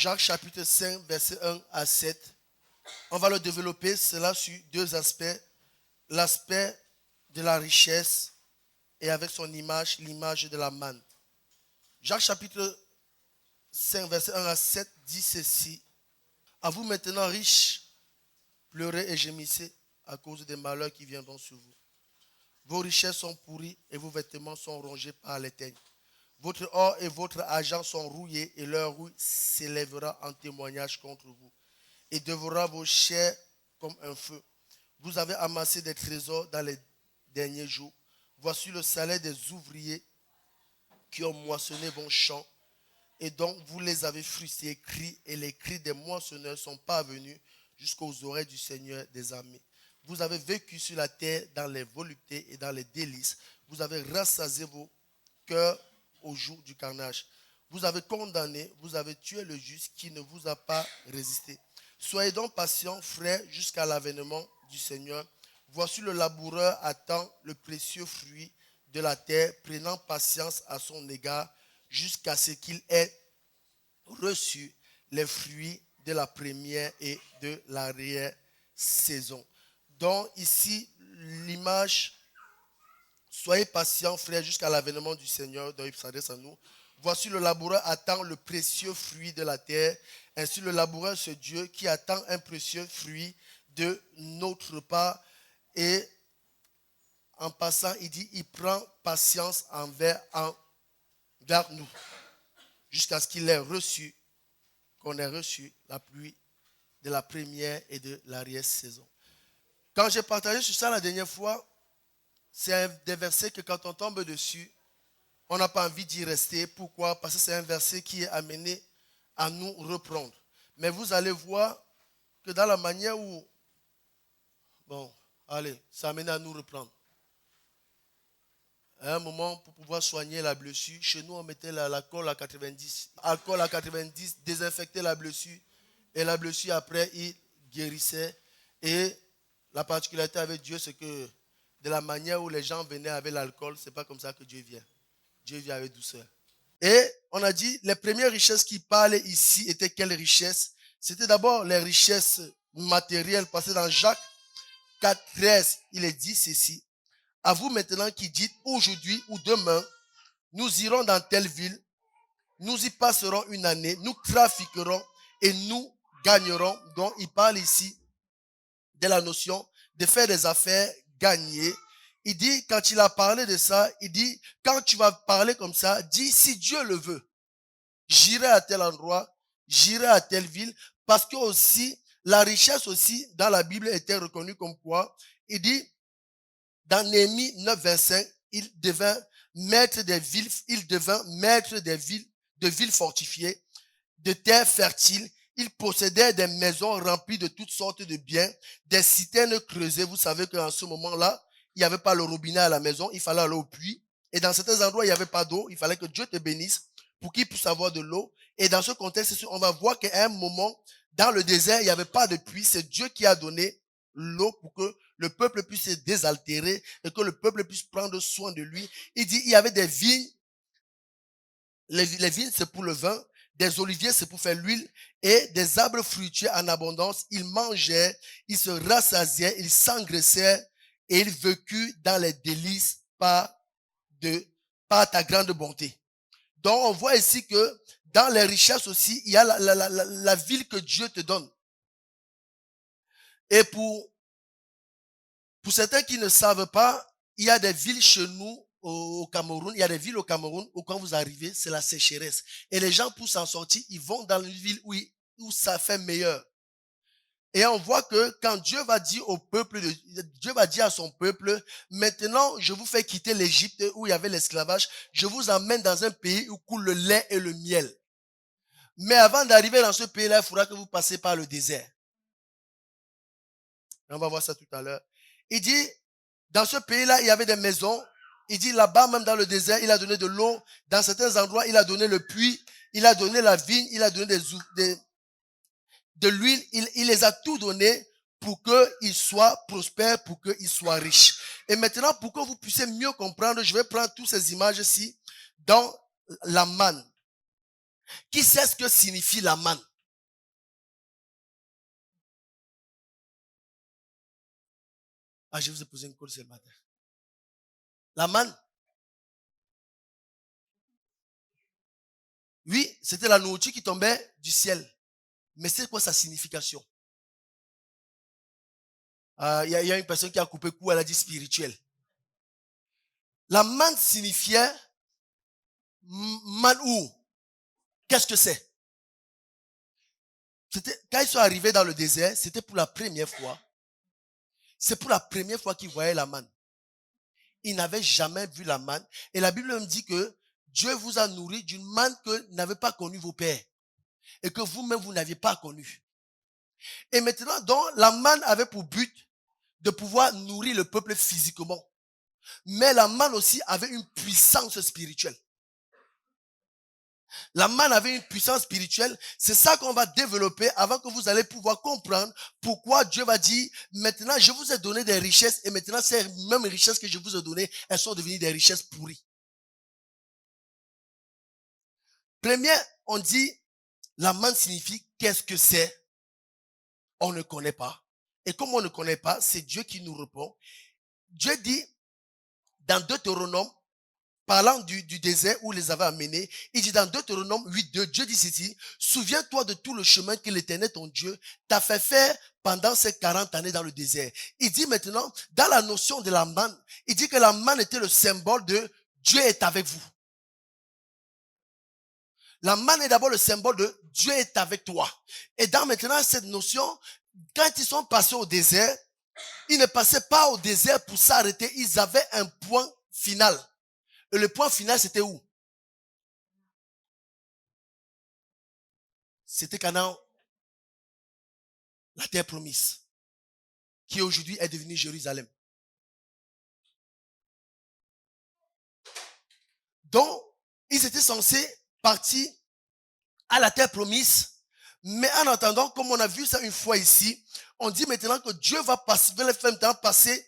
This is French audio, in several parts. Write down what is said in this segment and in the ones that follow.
Jacques chapitre 5, verset 1 à 7. On va le développer, cela sur deux aspects. L'aspect de la richesse et avec son image, l'image de la manne. Jacques chapitre 5, verset 1 à 7 dit ceci. À vous maintenant riches, pleurez et gémissez à cause des malheurs qui viendront sur vous. Vos richesses sont pourries et vos vêtements sont rongés par les teignes. Votre or et votre argent sont rouillés et leur rouille s'élèvera en témoignage contre vous et dévorera vos chairs comme un feu. Vous avez amassé des trésors dans les derniers jours. Voici le salaire des ouvriers qui ont moissonné vos champs et dont vous les avez frustrés, cris, et les cris des moissonneurs sont parvenus jusqu'aux oreilles du Seigneur des armées. Vous avez vécu sur la terre dans les voluptés et dans les délices. Vous avez rassasié vos cœurs au jour du carnage. Vous avez condamné, vous avez tué le juste qui ne vous a pas résisté. Soyez donc patients, frères, jusqu'à l'avènement du Seigneur. Voici le laboureur attend le précieux fruit de la terre, prenant patience à son égard, jusqu'à ce qu'il ait reçu les fruits de la première et de l'arrière-saison. Donc ici, l'image, soyez patients, frères, jusqu'à l'avènement du Seigneur, dont il s'adresse à nous. Voici le laboureur attend le précieux fruit de la terre. Ainsi le laboureur, c'est Dieu qui attend un précieux fruit de notre part. Et en passant, il dit, il prend patience envers nous, jusqu'à ce qu'il ait reçu, qu'on ait reçu la pluie de la première et de l'arrière-saison. Quand j'ai partagé sur ça la dernière fois, c'est des versets que quand on tombe dessus, on n'a pas envie d'y rester. Pourquoi? Parce que c'est un verset qui est amené à nous reprendre. Mais vous allez voir que dans la manière où, c'est amené à nous reprendre. À un moment, pour pouvoir soigner la blessure, chez nous, on mettait l'alcool à 90. Alcool à 90, désinfecter la blessure. Et la blessure, après, il guérissait. Et la particularité avec Dieu, c'est que de la manière où les gens venaient avec l'alcool, ce n'est pas comme ça que Dieu vient. Dieu vient avec douceur. Et on a dit, les premières richesses qui parlaient ici étaient quelles richesses? C'était d'abord les richesses matérielles, parce que dans Jacques 4,13, il est dit ceci. À vous maintenant qui dites aujourd'hui ou demain, nous irons dans telle ville, nous y passerons une année, nous trafiquerons et nous gagnerons. Donc il parle ici de la notion de faire des affaires, gagner. Il dit, quand il a parlé de ça, il dit, quand tu vas parler comme ça, dis, si Dieu le veut, j'irai à tel endroit, j'irai à telle ville, parce que aussi, la richesse aussi, dans la Bible, était reconnue comme quoi? Il dit, dans Néhémie 9, 25, il devint maître des villes de villes fortifiées, de terres fertiles. Il possédait des maisons remplies de toutes sortes de biens, des citernes creusées. Vous savez qu'en ce moment-là, il n'y avait pas le robinet à la maison, il fallait aller au puits. Et dans certains endroits, il n'y avait pas d'eau, il fallait que Dieu te bénisse pour qu'il puisse avoir de l'eau. Et dans ce contexte, on va voir qu'à un moment, dans le désert, il n'y avait pas de puits. C'est Dieu qui a donné l'eau pour que le peuple puisse se désaltérer et que le peuple puisse prendre soin de lui. Il dit, il y avait des vignes. Les vignes, c'est pour le vin. Des oliviers, c'est pour faire l'huile. Et des arbres fruitiers en abondance. Ils mangeaient, ils se rassasiaient, ils s'engraissaient et ils vécurent dans les délices par ta grande bonté. Donc, on voit ici que dans les richesses aussi, il y a la ville que Dieu te donne. Et pour certains qui ne savent pas, il y a des villes chez nous au Cameroun, il y a des villes au Cameroun où quand vous arrivez, c'est la sécheresse. Et les gens, pour s'en sortir, ils vont dans une ville où ça fait meilleur. Et on voit que quand Dieu va dire au peuple, Dieu va dire à son peuple, maintenant je vous fais quitter l'Égypte où il y avait l'esclavage, je vous emmène dans un pays où coule le lait et le miel. Mais avant d'arriver dans ce pays-là, il faudra que vous passiez par le désert. Et on va voir ça tout à l'heure. Il dit, dans ce pays-là, il y avait des maisons. Il dit, là-bas, même dans le désert, il a donné de l'eau. Dans certains endroits, il a donné le puits. Il a donné la vigne. Il a donné de l'huile. Il les a tout donné pour qu'ils soient prospères, pour qu'ils soient riches. Et maintenant, pour que vous puissiez mieux comprendre, je vais prendre toutes ces images-ci dans la manne. Qui sait ce que signifie la manne? Ah, je vous ai posé une colle ce matin. La manne. Oui, c'était la nourriture qui tombait du ciel. Mais c'est quoi sa signification? Il y a une personne qui a coupé court, elle a dit spirituel. La manne signifiait manou. Qu'est-ce que c'est? Quand ils sont arrivés dans le désert, c'était pour la première fois. C'est pour la première fois qu'ils voyaient la manne. Ils n'avaient jamais vu la manne. Et la Bible me dit que Dieu vous a nourri d'une manne que n'avaient pas connu vos pères. Et que vous-même, vous n'aviez pas connu. Et maintenant, donc, la manne avait pour but de pouvoir nourrir le peuple physiquement. Mais la manne aussi avait une puissance spirituelle. La manne avait une puissance spirituelle. C'est ça qu'on va développer avant que vous allez pouvoir comprendre pourquoi Dieu va dire, maintenant je vous ai donné des richesses et maintenant ces mêmes richesses que je vous ai données, elles sont devenues des richesses pourries. Premier, on dit, la manne signifie qu'est-ce que c'est? On ne connaît pas. Et comme on ne connaît pas, c'est Dieu qui nous répond. Dieu dit, dans Deutéronome, parlant du désert où les avait amenés, il dit dans Deutéronome 8.2, Dieu dit ceci, souviens-toi de tout le chemin que l'Éternel, ton Dieu, t'a fait faire pendant ces 40 années dans le désert. Il dit maintenant, dans la notion de la manne, il dit que la manne était le symbole de Dieu est avec vous. La manne est d'abord le symbole de Dieu est avec toi. Et dans maintenant cette notion, quand ils sont passés au désert, ils ne passaient pas au désert pour s'arrêter, ils avaient un point final. Et le point final, c'était où? C'était Canaan, la terre promise, qui aujourd'hui est devenue Jérusalem. Donc, ils étaient censés partir à la terre promise, mais en attendant, comme on a vu ça une fois ici, on dit maintenant que Dieu va les faire passer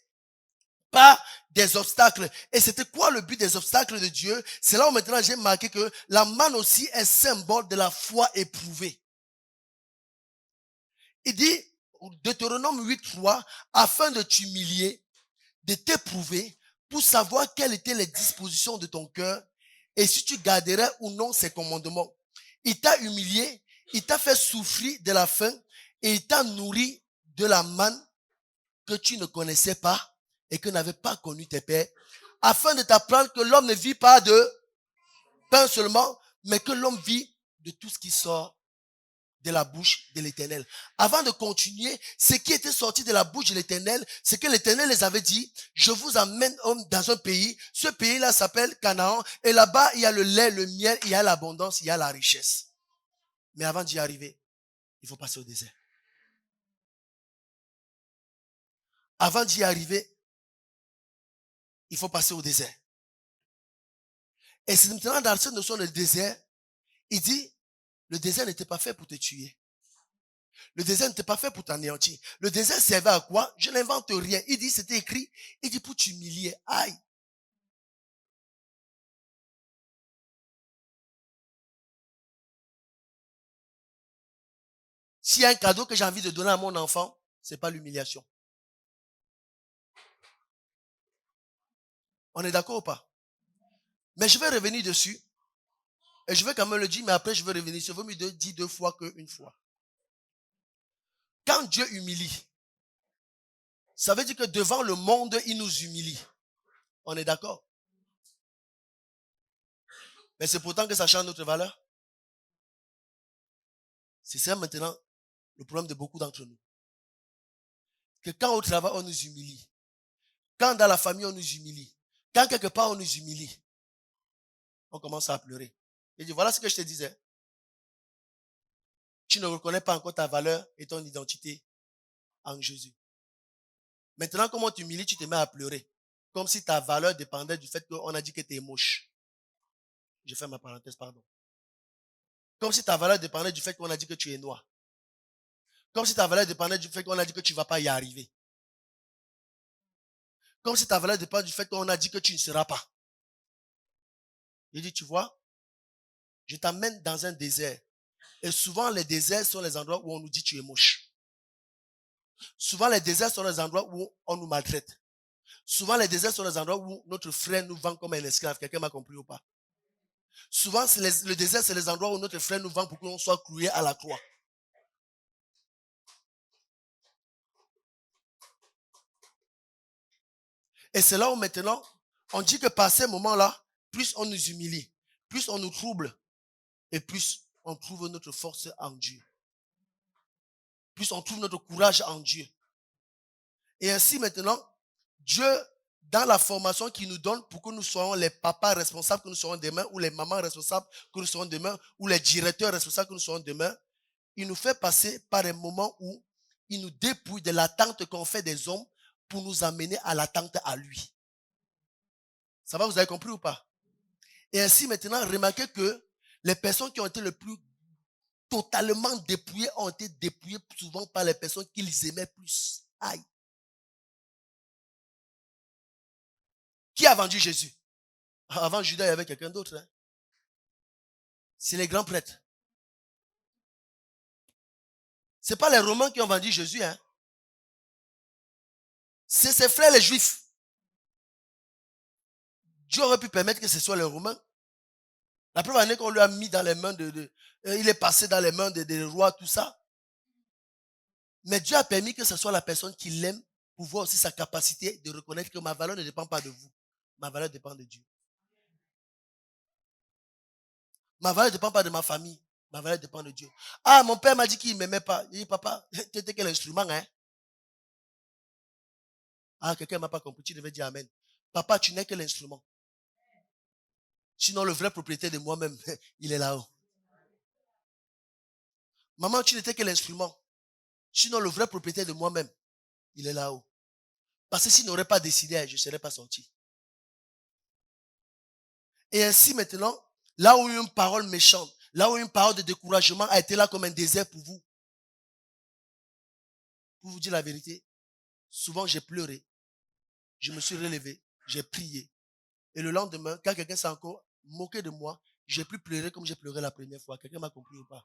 par des obstacles. Et c'était quoi le but des obstacles de Dieu? C'est là où maintenant j'ai marqué que la manne aussi est symbole de la foi éprouvée. Il dit, Deutéronome 8.3, afin de t'humilier, de t'éprouver, pour savoir quelles étaient les dispositions de ton cœur, et si tu garderais ou non ses commandements. Il t'a humilié, il t'a fait souffrir de la faim, et il t'a nourri de la manne que tu ne connaissais pas, et que n'avaient pas connu tes pères, afin de t'apprendre que l'homme ne vit pas de pain seulement, mais que l'homme vit de tout ce qui sort de la bouche de l'Éternel. Avant de continuer, ce qui était sorti de la bouche de l'Éternel, c'est que l'Éternel les avait dit, je vous amène dans un pays, ce pays-là s'appelle Canaan, et là-bas, il y a le lait, le miel, il y a l'abondance, il y a la richesse. Mais avant d'y arriver, il faut passer au désert. Avant d'y arriver, il faut passer au désert. Et c'est maintenant dans cette notion de désert, il dit, le désert n'était pas fait pour te tuer. Le désert n'était pas fait pour t'anéantir. Le désert servait à quoi? Je n'invente rien. Il dit, c'était écrit, il dit pour t'humilier. Aïe. S'il y a un cadeau que j'ai envie de donner à mon enfant, c'est pas l'humiliation. On est d'accord ou pas? Mais je vais revenir dessus. Et je vais quand même le dire, mais après je vais revenir. Je veux mieux dire 2 fois qu'une fois. Quand Dieu humilie, ça veut dire que devant le monde, il nous humilie. On est d'accord? Mais c'est pourtant que ça change notre valeur. C'est ça maintenant le problème de beaucoup d'entre nous. Que quand au travail, on nous humilie. Quand dans la famille, on nous humilie. Quand quelque part, on nous humilie. On commence à pleurer. Il dit, voilà ce que je te disais. Tu ne reconnais pas encore ta valeur et ton identité en Jésus. Maintenant, comme on t'humilie, tu te mets à pleurer. Comme si ta valeur dépendait du fait qu'on a dit que tu es moche. Je fais ma parenthèse, pardon. Comme si ta valeur dépendait du fait qu'on a dit que tu es noir. Comme si ta valeur dépendait du fait qu'on a dit que tu ne vas pas y arriver. Comme si ta valeur dépendait du fait qu'on a dit que tu ne seras pas. Il dit, tu vois, je t'amène dans un désert. Et souvent, les déserts sont les endroits où on nous dit tu es moche. Souvent, les déserts sont les endroits où on nous maltraite. Souvent, les déserts sont les endroits où notre frère nous vend comme un esclave. Quelqu'un m'a compris ou pas? Souvent, le désert, c'est les endroits où notre frère nous vend pour qu'on soit cloué à la croix. Et c'est là où maintenant, on dit que par ces moments-là, plus on nous humilie, plus on nous trouble, et plus on trouve notre force en Dieu. Plus on trouve notre courage en Dieu. Et ainsi maintenant, Dieu, dans la formation qu'il nous donne pour que nous soyons les papas responsables que nous serons demain, ou les mamans responsables que nous serons demain, ou les directeurs responsables que nous serons demain, il nous fait passer par un moment où il nous dépouille de l'attente qu'on fait des hommes pour nous amener à l'attente à lui. Ça va, vous avez compris ou pas? Et ainsi maintenant, remarquez que les personnes qui ont été le plus totalement dépouillées ont été dépouillées souvent par les personnes qu'ils aimaient plus. Aïe. Qui a vendu Jésus? Avant Judas, il y avait quelqu'un d'autre. Hein? C'est les grands prêtres. Ce n'est pas les Romains qui ont vendu Jésus. Hein? C'est ses frères les Juifs. Dieu aurait pu permettre que ce soit les Romains. La première année qu'on lui a mis dans les mains il est passé dans les mains des rois, tout ça. Mais Dieu a permis que ce soit la personne qui l'aime pour voir aussi sa capacité de reconnaître que ma valeur ne dépend pas de vous. Ma valeur dépend de Dieu. Ma valeur ne dépend pas de ma famille. Ma valeur dépend de Dieu. Ah, mon père m'a dit qu'il ne m'aimait pas. Il dit, papa, tu étais quel instrument, hein? Ah, quelqu'un ne m'a pas compris. Tu devais dire amen. Papa, tu n'es que l'instrument. Sinon, le vrai propriétaire de moi-même, il est là-haut. Maman, tu n'étais que l'instrument. Sinon, le vrai propriétaire de moi-même, il est là-haut. Parce que s'il n'aurait pas décidé, je ne serais pas sorti. Et ainsi maintenant, là où une parole méchante, là où une parole de découragement a été là comme un désert pour vous. Pour vous dire la vérité, souvent j'ai pleuré. Je me suis relevé, j'ai prié. Et le lendemain, quand quelqu'un s'est encore moqué de moi, j'ai plus pleuré comme j'ai pleuré la première fois. Quelqu'un m'a compris ou pas?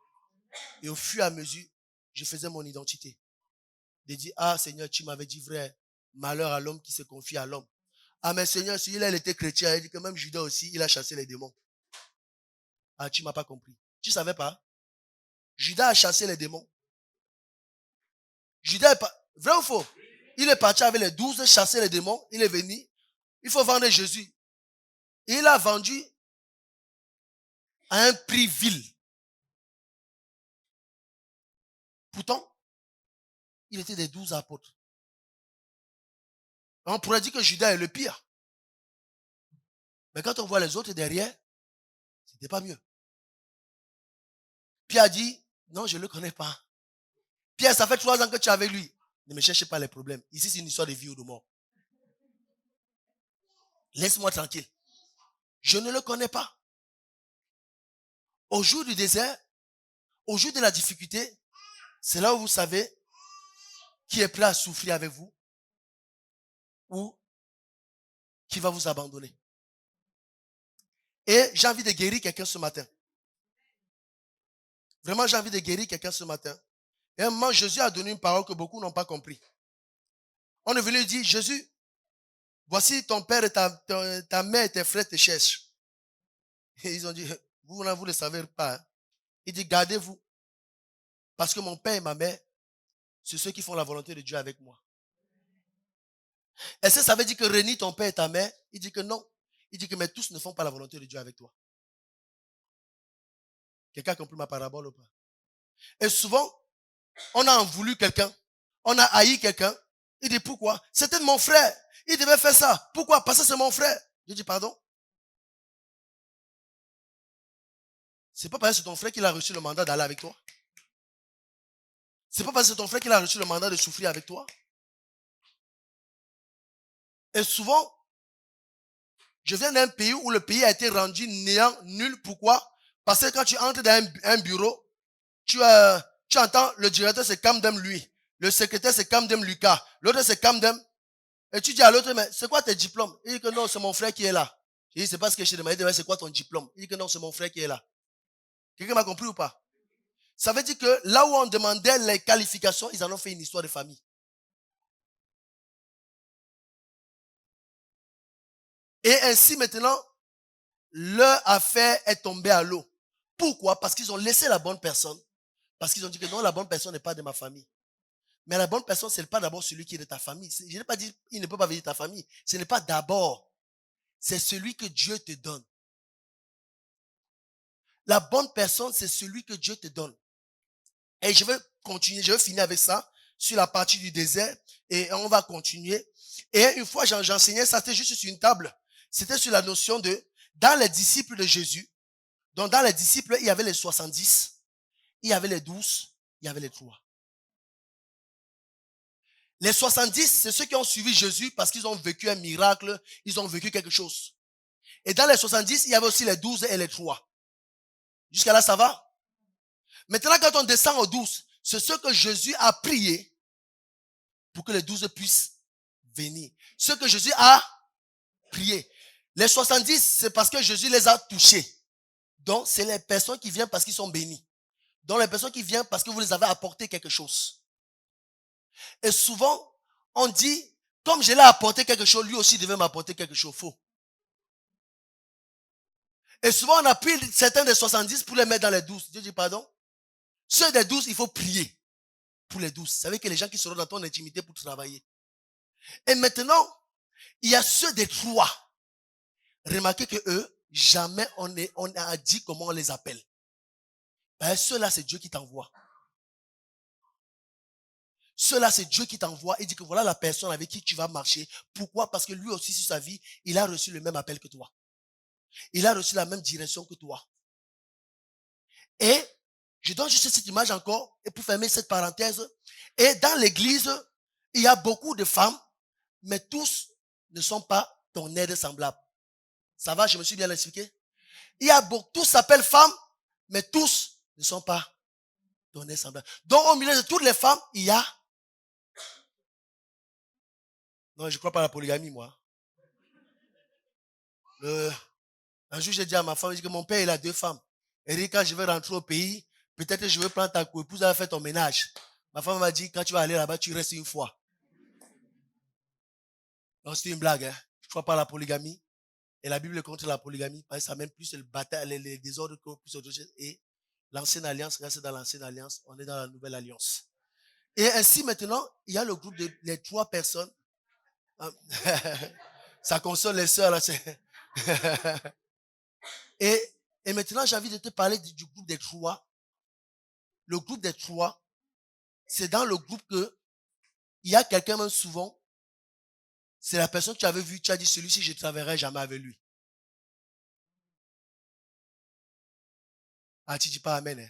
Et au fur et à mesure, je faisais mon identité. De dire, ah Seigneur, tu m'avais dit vrai, malheur à l'homme qui se confie à l'homme. Ah mais Seigneur, si il était chrétien, il dit que même Judas aussi, il a chassé les démons. Ah, tu m'as pas compris. Tu savais pas? Judas a chassé les démons. Judas est pas, vrai ou faux? Il est parti avec les 12, chasser les démons, il est venu. Il faut vendre Jésus. Il a vendu à un prix vil. Pourtant, il était des 12 apôtres. On pourrait dire que Judas est le pire. Mais quand on voit les autres derrière, c'était pas mieux. Pierre a dit, non, je ne le connais pas. Pierre, ça fait 3 ans que tu es avec lui. Ne me cherchez pas les problèmes. Ici, c'est une histoire de vie ou de mort. Laisse-moi tranquille. Je ne le connais pas. Au jour du désert, au jour de la difficulté, c'est là où vous savez qui est prêt à souffrir avec vous ou qui va vous abandonner. Et j'ai envie de guérir quelqu'un ce matin. Vraiment, j'ai envie de guérir quelqu'un ce matin. Et à un moment, Jésus a donné une parole que beaucoup n'ont pas compris. On est venu dire, Jésus, voici ton père et ta mère et tes frères te cherchent. Et ils ont dit, vous ne le savez pas. Hein. Il dit, gardez-vous. Parce que mon père et ma mère, c'est ceux qui font la volonté de Dieu avec moi. Est-ce que ça veut dire que renie ton père et ta mère? Il dit que non. Il dit que mais tous ne font pas la volonté de Dieu avec toi. Quelqu'un a compris ma parabole ou pas? Et souvent, on a en voulu quelqu'un. On a haï quelqu'un. Il dit pourquoi? C'était mon frère. Il devait faire ça. Pourquoi? Parce que c'est mon frère. Je dis pardon. C'est pas parce que c'est ton frère qu'il a reçu le mandat d'aller avec toi. C'est pas parce que c'est ton frère qu'il a reçu le mandat de souffrir avec toi. Et souvent, je viens d'un pays où le pays a été rendu néant, nul. Pourquoi? Parce que quand tu entres dans un bureau, tu entends le directeur c'est Kamdem lui. Le secrétaire c'est Kamdem Lucas. L'autre c'est Kamdem. Et tu dis à l'autre, mais c'est quoi tes diplômes? Il dit que non, c'est mon frère qui est là. Je dis, c'est pas ce que je t'ai demandé, c'est quoi ton diplôme? Il dit que non, c'est mon frère qui est là. Quelqu'un m'a compris ou pas? Ça veut dire que là où on demandait les qualifications, ils en ont fait une histoire de famille. Et ainsi maintenant, leur affaire est tombée à l'eau. Pourquoi? Parce qu'ils ont laissé la bonne personne. Parce qu'ils ont dit que non, la bonne personne n'est pas de ma famille. Mais la bonne personne, ce n'est pas d'abord celui qui est de ta famille. Je n'ai pas dit il ne peut pas venir de ta famille. Ce n'est pas d'abord. C'est celui que Dieu te donne. La bonne personne, c'est celui que Dieu te donne. Et je vais continuer, je vais finir avec ça, sur la partie du désert, et on va continuer. Et une fois, j'enseignais ça, c'était juste sur une table. C'était sur la notion de, dans les disciples de Jésus, donc dans les disciples, il y avait les 70, il y avait les 12, il y avait les 3. Les 70, c'est ceux qui ont suivi Jésus parce qu'ils ont vécu un miracle, ils ont vécu quelque chose. Et dans les 70, il y avait aussi les 12 et les 3. Jusqu'à là, ça va? Maintenant, quand on descend aux 12, c'est ce que Jésus a prié pour que les 12 puissent venir. Ce que Jésus a prié. Les 70, c'est parce que Jésus les a touchés. Donc, c'est les personnes qui viennent parce qu'ils sont bénis. Donc, les personnes qui viennent parce que vous les avez apporté quelque chose. Et souvent, on dit, comme je l'ai apporté quelque chose, lui aussi devait m'apporter quelque chose. Faux. Et souvent, on a pris certains des 70 pour les mettre dans les 12. Dieu dit pardon. Ceux des 12, il faut prier pour les 12. Vous savez que les gens qui seront dans ton intimité pour travailler. Et maintenant, il y a ceux des 3. Remarquez que eux, jamais on a dit comment on les appelle. Ben, ceux-là, c'est Dieu qui t'envoie. Ceux-là, c'est Dieu qui t'envoie et dit que voilà la personne avec qui tu vas marcher. Pourquoi? Parce que lui aussi, sur sa vie, il a reçu le même appel que toi. Il a reçu la même direction que toi. Et je donne juste cette image encore, et pour fermer cette parenthèse. Et dans l'église, il y a beaucoup de femmes, mais tous ne sont pas ton aide semblable. Ça va, je me suis bien expliqué? Il y a beaucoup, tous s'appellent femmes, mais tous ne sont pas ton aide semblable. Donc, au milieu de toutes les femmes, il y a... Non, je ne crois pas à la polygamie, moi. Un jour, j'ai dit à ma femme, j'ai dit que mon père, il a 2 femmes. Et dit, quand je vais rentrer au pays, peut-être que je vais prendre ta épouse, elle va faire ton ménage. Ma femme m'a dit, quand tu vas aller là-bas, tu restes une fois. Donc, c'est une blague. Hein. Je ne crois pas à la polygamie. Et la Bible est contre la polygamie, parce que ça mène plus le bataille, les désordres que plus autre chose. Et l'ancienne alliance reste dans l'ancienne alliance. On est dans la nouvelle alliance. Et ainsi, maintenant, il y a le groupe de les 3 personnes. Ça console les sœurs, là. Et maintenant, j'ai envie de te parler du groupe des 3. Le groupe des 3, c'est dans le groupe que il y a quelqu'un même souvent, c'est la personne que tu avais vue, tu as dit, celui-ci, je ne travaillerai jamais avec lui. Ah, tu dis pas amen. Hein?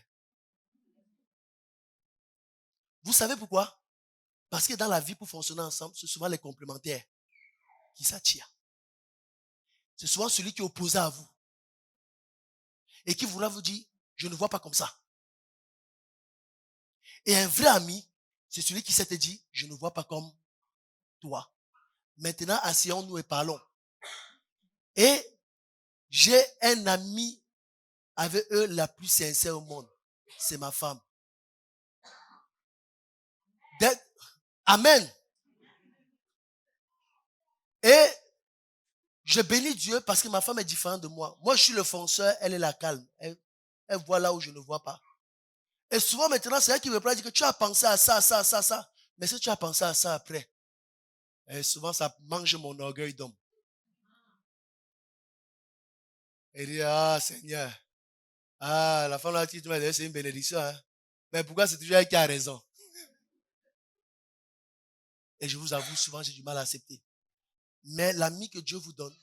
Vous savez pourquoi? Parce que dans la vie, pour fonctionner ensemble, c'est souvent les complémentaires qui s'attirent. C'est souvent celui qui est opposé à vous. Et qui voudra vous dire, je ne vois pas comme ça. Et un vrai ami, c'est celui qui s'est dit, je ne vois pas comme toi. Maintenant, asseyons-nous et parlons. Et j'ai un ami avec eux la plus sincère au monde. C'est ma femme. Amen. Et je bénis Dieu parce que ma femme est différente de moi. Moi, je suis le fonceur, elle est la calme. Elle voit là où je ne vois pas. Et souvent maintenant, c'est elle qui me parle, dit que tu as pensé à ça, ça, ça, ça. Mais si tu as pensé à ça après, et souvent ça mange mon orgueil d'homme. Elle dit, ah Seigneur, ah la femme là, tu m'as dit, c'est une bénédiction. Hein? Mais pourquoi c'est toujours elle qui a raison? Et je vous avoue, souvent j'ai du mal à accepter. Mais l'ami que Dieu vous donne,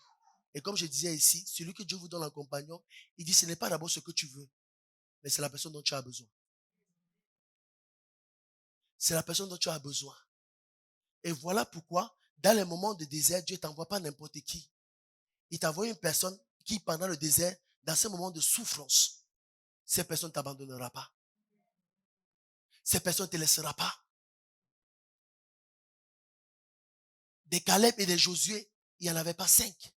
et comme je disais ici, celui que Dieu vous donne en compagnon, il dit, ce n'est pas d'abord ce que tu veux, mais c'est la personne dont tu as besoin. C'est la personne dont tu as besoin. Et voilà pourquoi, dans les moments de désert, Dieu ne t'envoie pas n'importe qui. Il t'envoie une personne qui, pendant le désert, dans ces moments de souffrance, cette personne ne t'abandonnera pas. Cette personne ne te laissera pas. Des Caleb et des Josué, il n'y en avait pas 5.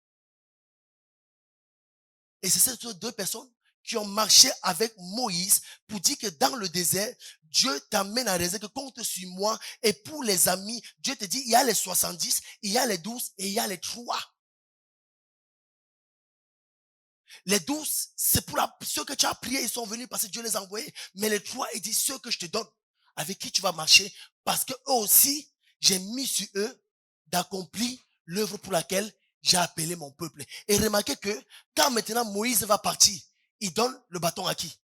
Et c'est ces 2 personnes qui ont marché avec Moïse pour dire que dans le désert, Dieu t'amène à réaliser que compte sur moi. Et pour les amis, Dieu te dit, il y a les 70, il y a les 12 et il y a les 3. Les 12, c'est pour ceux que tu as prié, ils sont venus parce que Dieu les a envoyés. Mais les 3, il dit ceux que je te donne, avec qui tu vas marcher, parce que eux aussi, j'ai mis sur eux d'accomplir l'œuvre pour laquelle j'ai appelé mon peuple. Et remarquez que quand maintenant Moïse va partir, il donne le bâton à qui?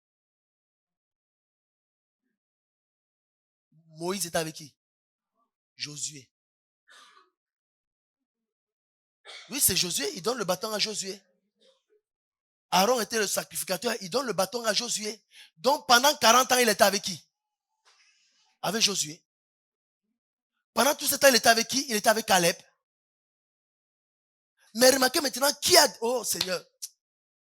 Moïse est avec qui? Josué. Oui, c'est Josué, il donne le bâton à Josué. Aaron était le sacrificateur, il donne le bâton à Josué. Donc pendant 40 ans, il était avec qui? Avec Josué. Pendant tout ce temps, il était avec qui? Il était avec Caleb. Mais remarquez maintenant, qui a... Oh Seigneur,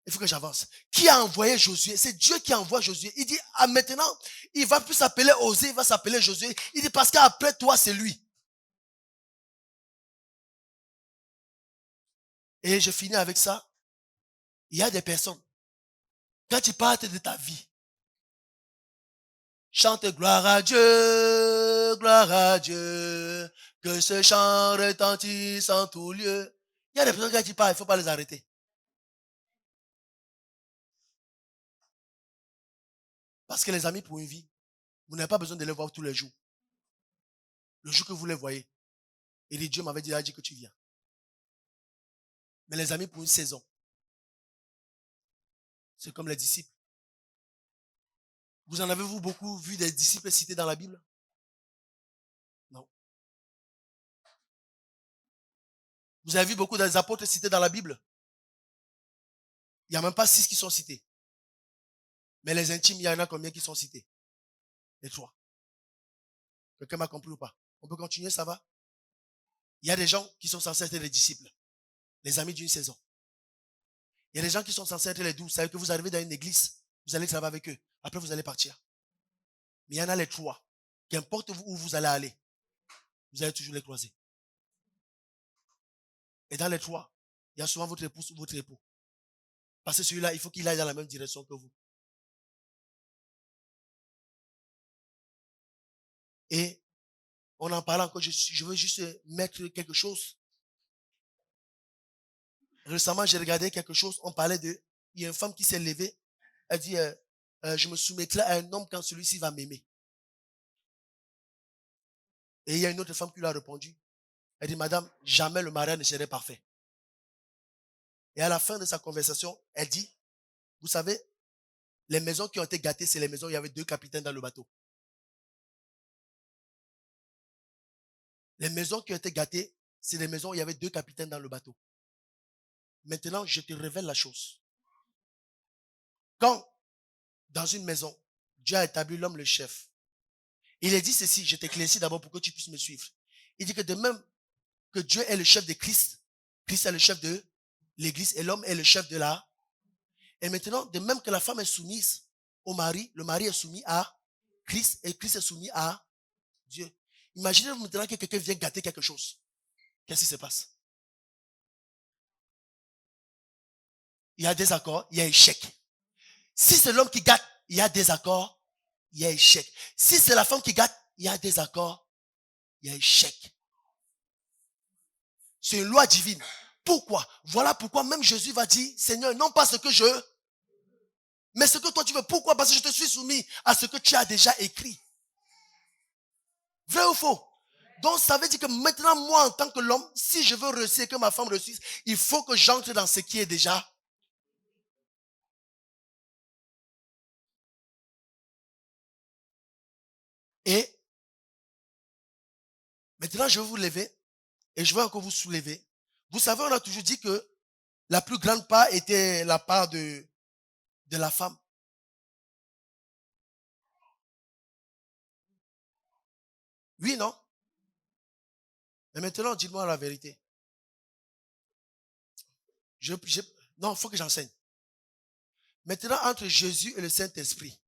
il faut que j'avance. Qui a envoyé Josué? C'est Dieu qui envoie Josué. Il dit, ah, maintenant, il va plus s'appeler Osée, il va s'appeler Josué. Il dit, parce qu'après toi, c'est lui. Et je finis avec ça. Il y a des personnes, quand tu parles de ta vie, chante gloire à Dieu, que ce chant retentisse en tout lieu. Il y a des personnes quand tu parles, il ne faut pas les arrêter. Parce que les amis pour une vie, vous n'avez pas besoin de les voir tous les jours. Le jour que vous les voyez, il dit, Dieu m'avait dit que tu viens. Mais les amis pour une saison, c'est comme les disciples. Vous en avez-vous beaucoup vu des disciples cités dans la Bible? Non. Vous avez vu beaucoup des apôtres cités dans la Bible? Il n'y a même pas 6 qui sont cités. Mais les intimes, il y en a combien qui sont cités? Les 3. Quelqu'un m'a compris ou pas? On peut continuer, ça va? Il y a des gens qui sont censés être les disciples, les amis d'une saison. Il y a des gens qui sont censés être les 12. Vous savez que vous arrivez dans une église, vous allez travailler avec eux. Après, vous allez partir. Mais il y en a les 3. Qu'importe où vous allez aller, vous allez toujours les croiser. Et dans les 3, il y a souvent votre épouse ou votre époux. Parce que celui-là, il faut qu'il aille dans la même direction que vous. Et on en parle encore, je veux juste mettre quelque chose. Récemment, j'ai regardé quelque chose, on parlait il y a une femme qui s'est levée, elle dit, je me soumettrai à un homme quand celui-ci va m'aimer. Et il y a une autre femme qui lui a répondu, elle dit, madame, jamais le mariage ne serait parfait. Et à la fin de sa conversation, elle dit, vous savez, les maisons qui ont été gâtées, c'est les maisons où il y avait 2 capitaines dans le bateau. Les maisons qui ont été gâtées, c'est les maisons où il y avait 2 capitaines dans le bateau. Maintenant, je te révèle la chose. Quand, dans une maison, Dieu a établi l'homme le chef, il a dit ceci, je t'éclaircis d'abord pour que tu puisses me suivre. Il dit que de même que Dieu est le chef de Christ, Christ est le chef de l'église et l'homme est le chef de la... Et maintenant, de même que la femme est soumise au mari, le mari est soumis à Christ et Christ est soumis à Dieu. Imaginez maintenant que quelqu'un vient gâter quelque chose. Qu'est-ce qui se passe? Il y a désaccord, il y a échec. Si c'est l'homme qui gâte, il y a désaccord, il y a échec. Si c'est la femme qui gâte, il y a désaccord, il y a échec. C'est une loi divine. Pourquoi? Voilà pourquoi même Jésus va dire, Seigneur, non pas ce que je veux, mais ce que toi tu veux. Pourquoi? Parce que je te suis soumis à ce que tu as déjà écrit. Vrai ou faux? Donc ça veut dire que maintenant, moi en tant que l'homme, si je veux réussir, que ma femme réussisse, il faut que j'entre dans ce qui est déjà. Et maintenant, je vais vous lever et je vais encore vous soulever. Vous savez, on a toujours dit que la plus grande part était la part de la femme. Oui, non? Mais maintenant, dites-moi la vérité. Non, il faut que j'enseigne. Maintenant, entre Jésus et le Saint-Esprit,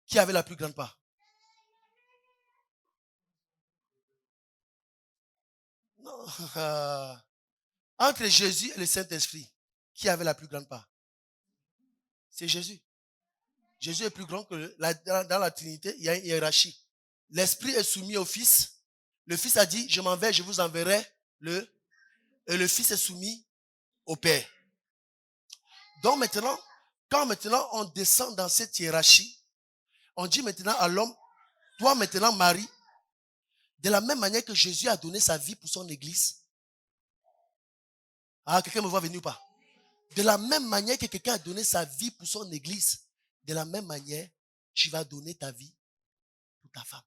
qui avait la plus grande part? Non. Entre Jésus et le Saint-Esprit, qui avait la plus grande part? C'est Jésus. Jésus est plus grand que dans la Trinité, il y a une hiérarchie. L'Esprit est soumis au Fils. Le Fils a dit, je m'en vais, je vous enverrai et le Fils est soumis au père. Donc maintenant, quand maintenant on descend dans cette hiérarchie, on dit maintenant à l'homme, toi maintenant Marie, de la même manière que Jésus a donné sa vie pour son église. Ah, quelqu'un me voit venir ou pas? De la même manière que quelqu'un a donné sa vie pour son église, de la même manière, tu vas donner ta vie pour ta femme.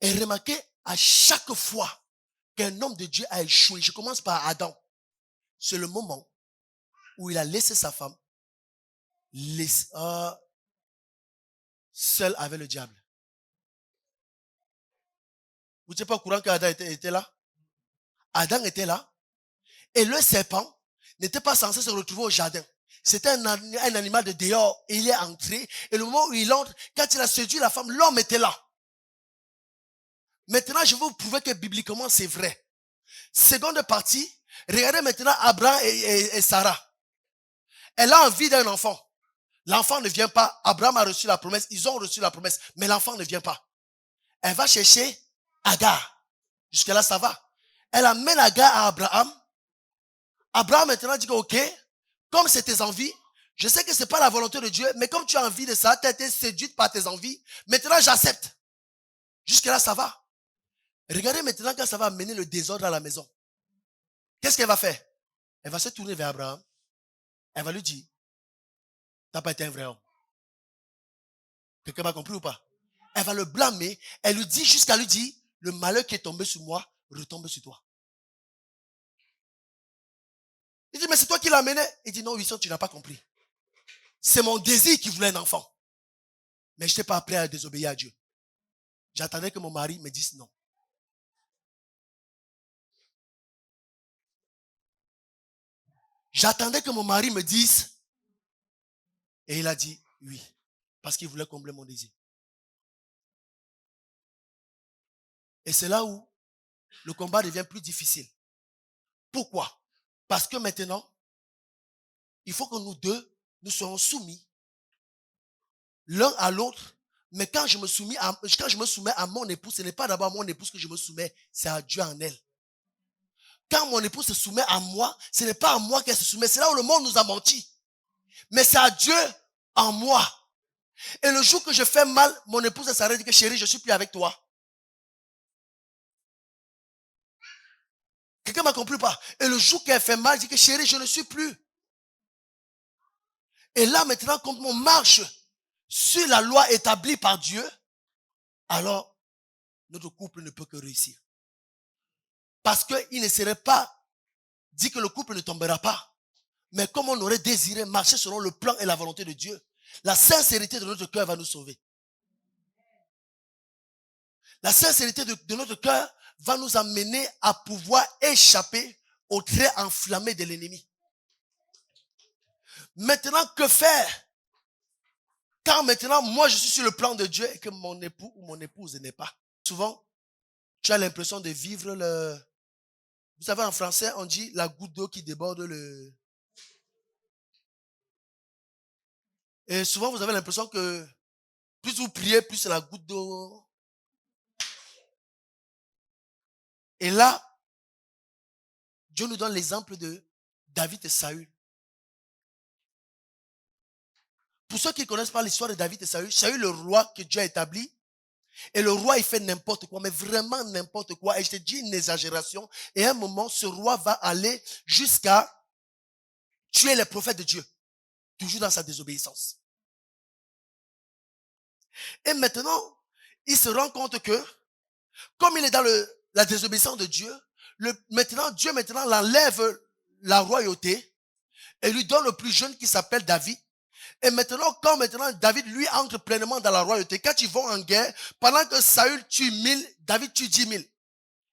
Et remarquez, à chaque fois qu'un homme de Dieu a échoué, je commence par Adam, c'est le moment où il a laissé sa femme seul avec le diable. Vous n'êtes pas au courant qu'Adam était là? Adam était là. Et le serpent n'était pas censé se retrouver au jardin. C'était un animal de dehors. Et il est entré. Et le moment où il entre, quand il a séduit la femme, l'homme était là. Maintenant, je vais vous prouver que bibliquement, c'est vrai. Seconde partie, regardez maintenant Abraham et Sarah. Elle a envie d'un enfant. L'enfant ne vient pas. Abraham a reçu la promesse. Ils ont reçu la promesse. Mais l'enfant ne vient pas. Elle va chercher Agar. Jusque-là, ça va. Elle amène Agar à Abraham. Abraham maintenant dit que, ok, comme c'est tes envies, je sais que c'est pas la volonté de Dieu, mais comme tu as envie de ça, tu as été séduite par tes envies, maintenant j'accepte. Jusque-là, ça va. Regardez maintenant quand ça va amener le désordre à la maison. Qu'est-ce qu'elle va faire? Elle va se tourner vers Abraham. Elle va lui dire, t'as pas été un vrai homme. Quelqu'un m'a compris ou pas? Elle va le blâmer. Elle lui dit, jusqu'à lui dire, le malheur qui est tombé sur moi, retombe sur toi. Il dit, mais c'est toi qui l'as amené. Il dit, non, Wilson, tu n'as pas compris. C'est mon désir qui voulait un enfant. Mais je n'étais pas prêt à désobéir à Dieu. J'attendais que mon mari me dise non. J'attendais que mon mari me dise. Et il a dit oui. Parce qu'il voulait combler mon désir. Et c'est là où le combat devient plus difficile. Pourquoi? Parce que maintenant, il faut que nous deux, nous soyons soumis l'un à l'autre. Mais quand je me soumets à mon épouse, ce n'est pas d'abord à mon épouse que je me soumets, c'est à Dieu en elle. Quand mon épouse se soumet à moi, ce n'est pas à moi qu'elle se soumet. C'est là où le monde nous a menti. Mais c'est à Dieu en moi. Et le jour que je fais mal, mon épouse s'arrête et dit que chérie, je suis plus avec toi. Quelqu'un m'a compris pas? Et le jour qu'elle fait mal, elle dit que chérie, je ne suis plus. Et là maintenant, quand on marche sur la loi établie par Dieu, alors notre couple ne peut que réussir. Parce qu'il ne serait pas dit que le couple ne tombera pas. Mais comme on aurait désiré marcher selon le plan et la volonté de Dieu, la sincérité de notre cœur va nous sauver. La sincérité de notre cœur va nous amener à pouvoir échapper au trait enflammé de l'ennemi. Maintenant, que faire? Quand maintenant, moi, je suis sur le plan de Dieu et que mon époux ou mon épouse n'est pas. Souvent, tu as l'impression de vivre le... Vous savez, en français, on dit la goutte d'eau qui déborde le... Et souvent, vous avez l'impression que plus vous priez, plus c'est la goutte d'eau. Et là, Dieu nous donne l'exemple de David et Saül. Pour ceux qui ne connaissent pas l'histoire de David et Saül, Saül, le roi que Dieu a établi, et le roi, il fait n'importe quoi, mais vraiment n'importe quoi. Et je te dis une exagération. Et à un moment, ce roi va aller jusqu'à tuer les prophètes de Dieu. Toujours dans sa désobéissance. Et maintenant, il se rend compte que, comme il est dans la désobéissance de Dieu, Dieu l'enlève la royauté et lui donne le plus jeune qui s'appelle David. Et maintenant, quand maintenant David, lui, entre pleinement dans la royauté, quand ils vont en guerre, pendant que Saül tue 1000, David tue 10 000.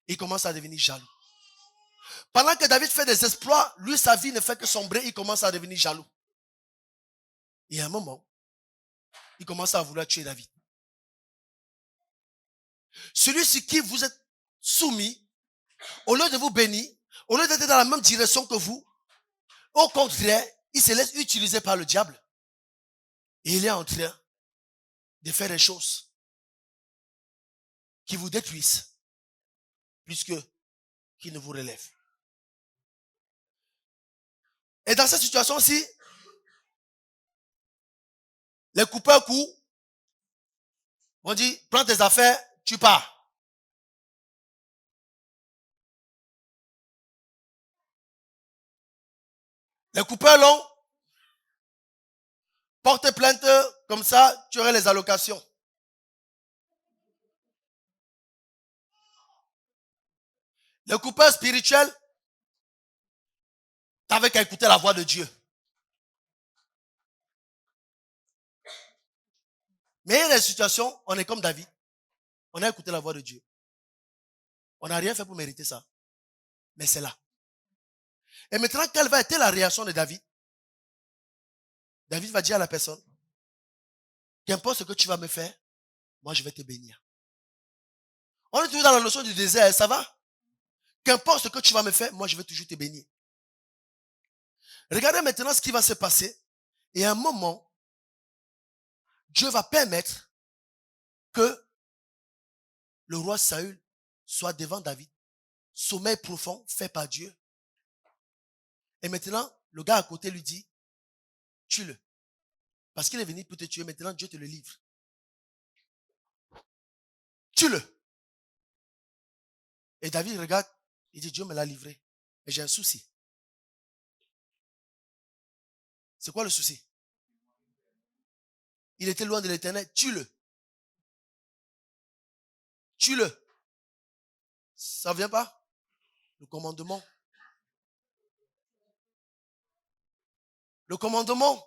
Il commence à devenir jaloux. Pendant que David fait des exploits, lui, sa vie ne fait que sombrer, il commence à devenir jaloux. Et à un moment, il commence à vouloir tuer David. Celui sur qui vous êtes soumis, au lieu de vous bénir, au lieu d'être dans la même direction que vous, au contraire, il se laisse utiliser par le diable. Et il est en train de faire des choses qui vous détruisent. puisque qui ne vous relève. Et dans cette situation-ci, les coupeurs courent, on dit, prends tes affaires, tu pars. Les coupeurs longs, porte plainte, comme ça, tu aurais les allocations. Les coupeurs spirituels, t'avais qu'à écouter la voix de Dieu. Mais il y a des situations, on est comme David. On a écouté la voix de Dieu. On n'a rien fait pour mériter ça. Mais c'est là. Et maintenant, quelle va être la réaction de David? David va dire à la personne, qu'importe ce que tu vas me faire, moi je vais te bénir. On est toujours dans la notion du désert, ça va? Qu'importe ce que tu vas me faire, moi je vais toujours te bénir. Regardez maintenant ce qui va se passer. Et à un moment, Dieu va permettre que le roi Saül soit devant David. Sommeil profond fait par Dieu. Et maintenant, le gars à côté lui dit, tue-le. Parce qu'il est venu pour te tuer, maintenant Dieu te le livre. Tue-le. Et David regarde, il dit, Dieu me l'a livré. Mais j'ai un souci. C'est quoi le souci? Il était loin de l'Éternel. Tue-le. Tue-le. Ça ne vient pas? Le commandement. Le commandement.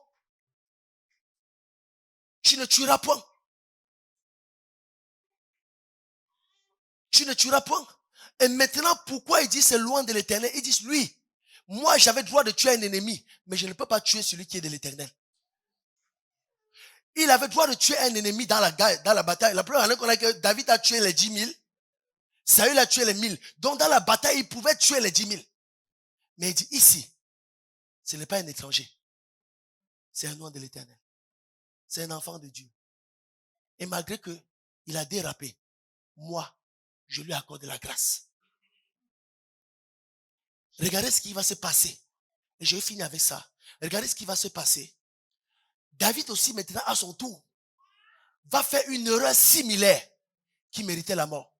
Tu ne tueras point. Tu ne tueras point. Et maintenant, pourquoi il dit c'est loin de l'Éternel? Il dit, lui, moi j'avais le droit de tuer un ennemi, mais je ne peux pas tuer celui qui est de l'Éternel. Il avait le droit de tuer un ennemi dans la bataille. La première année qu'on a que David a tué les 10 000, Saül a tué les 1000. Donc dans la bataille, il pouvait tuer les 10 000. Mais il dit, ici, ce n'est pas un étranger. C'est un nom de l'Éternel. C'est un enfant de Dieu. Et malgré que il a dérapé, moi, je lui accorde la grâce. Regardez ce qui va se passer. Et je vais finir avec ça. Regardez ce qui va se passer. David aussi maintenant à son tour va faire une erreur similaire qui méritait la mort,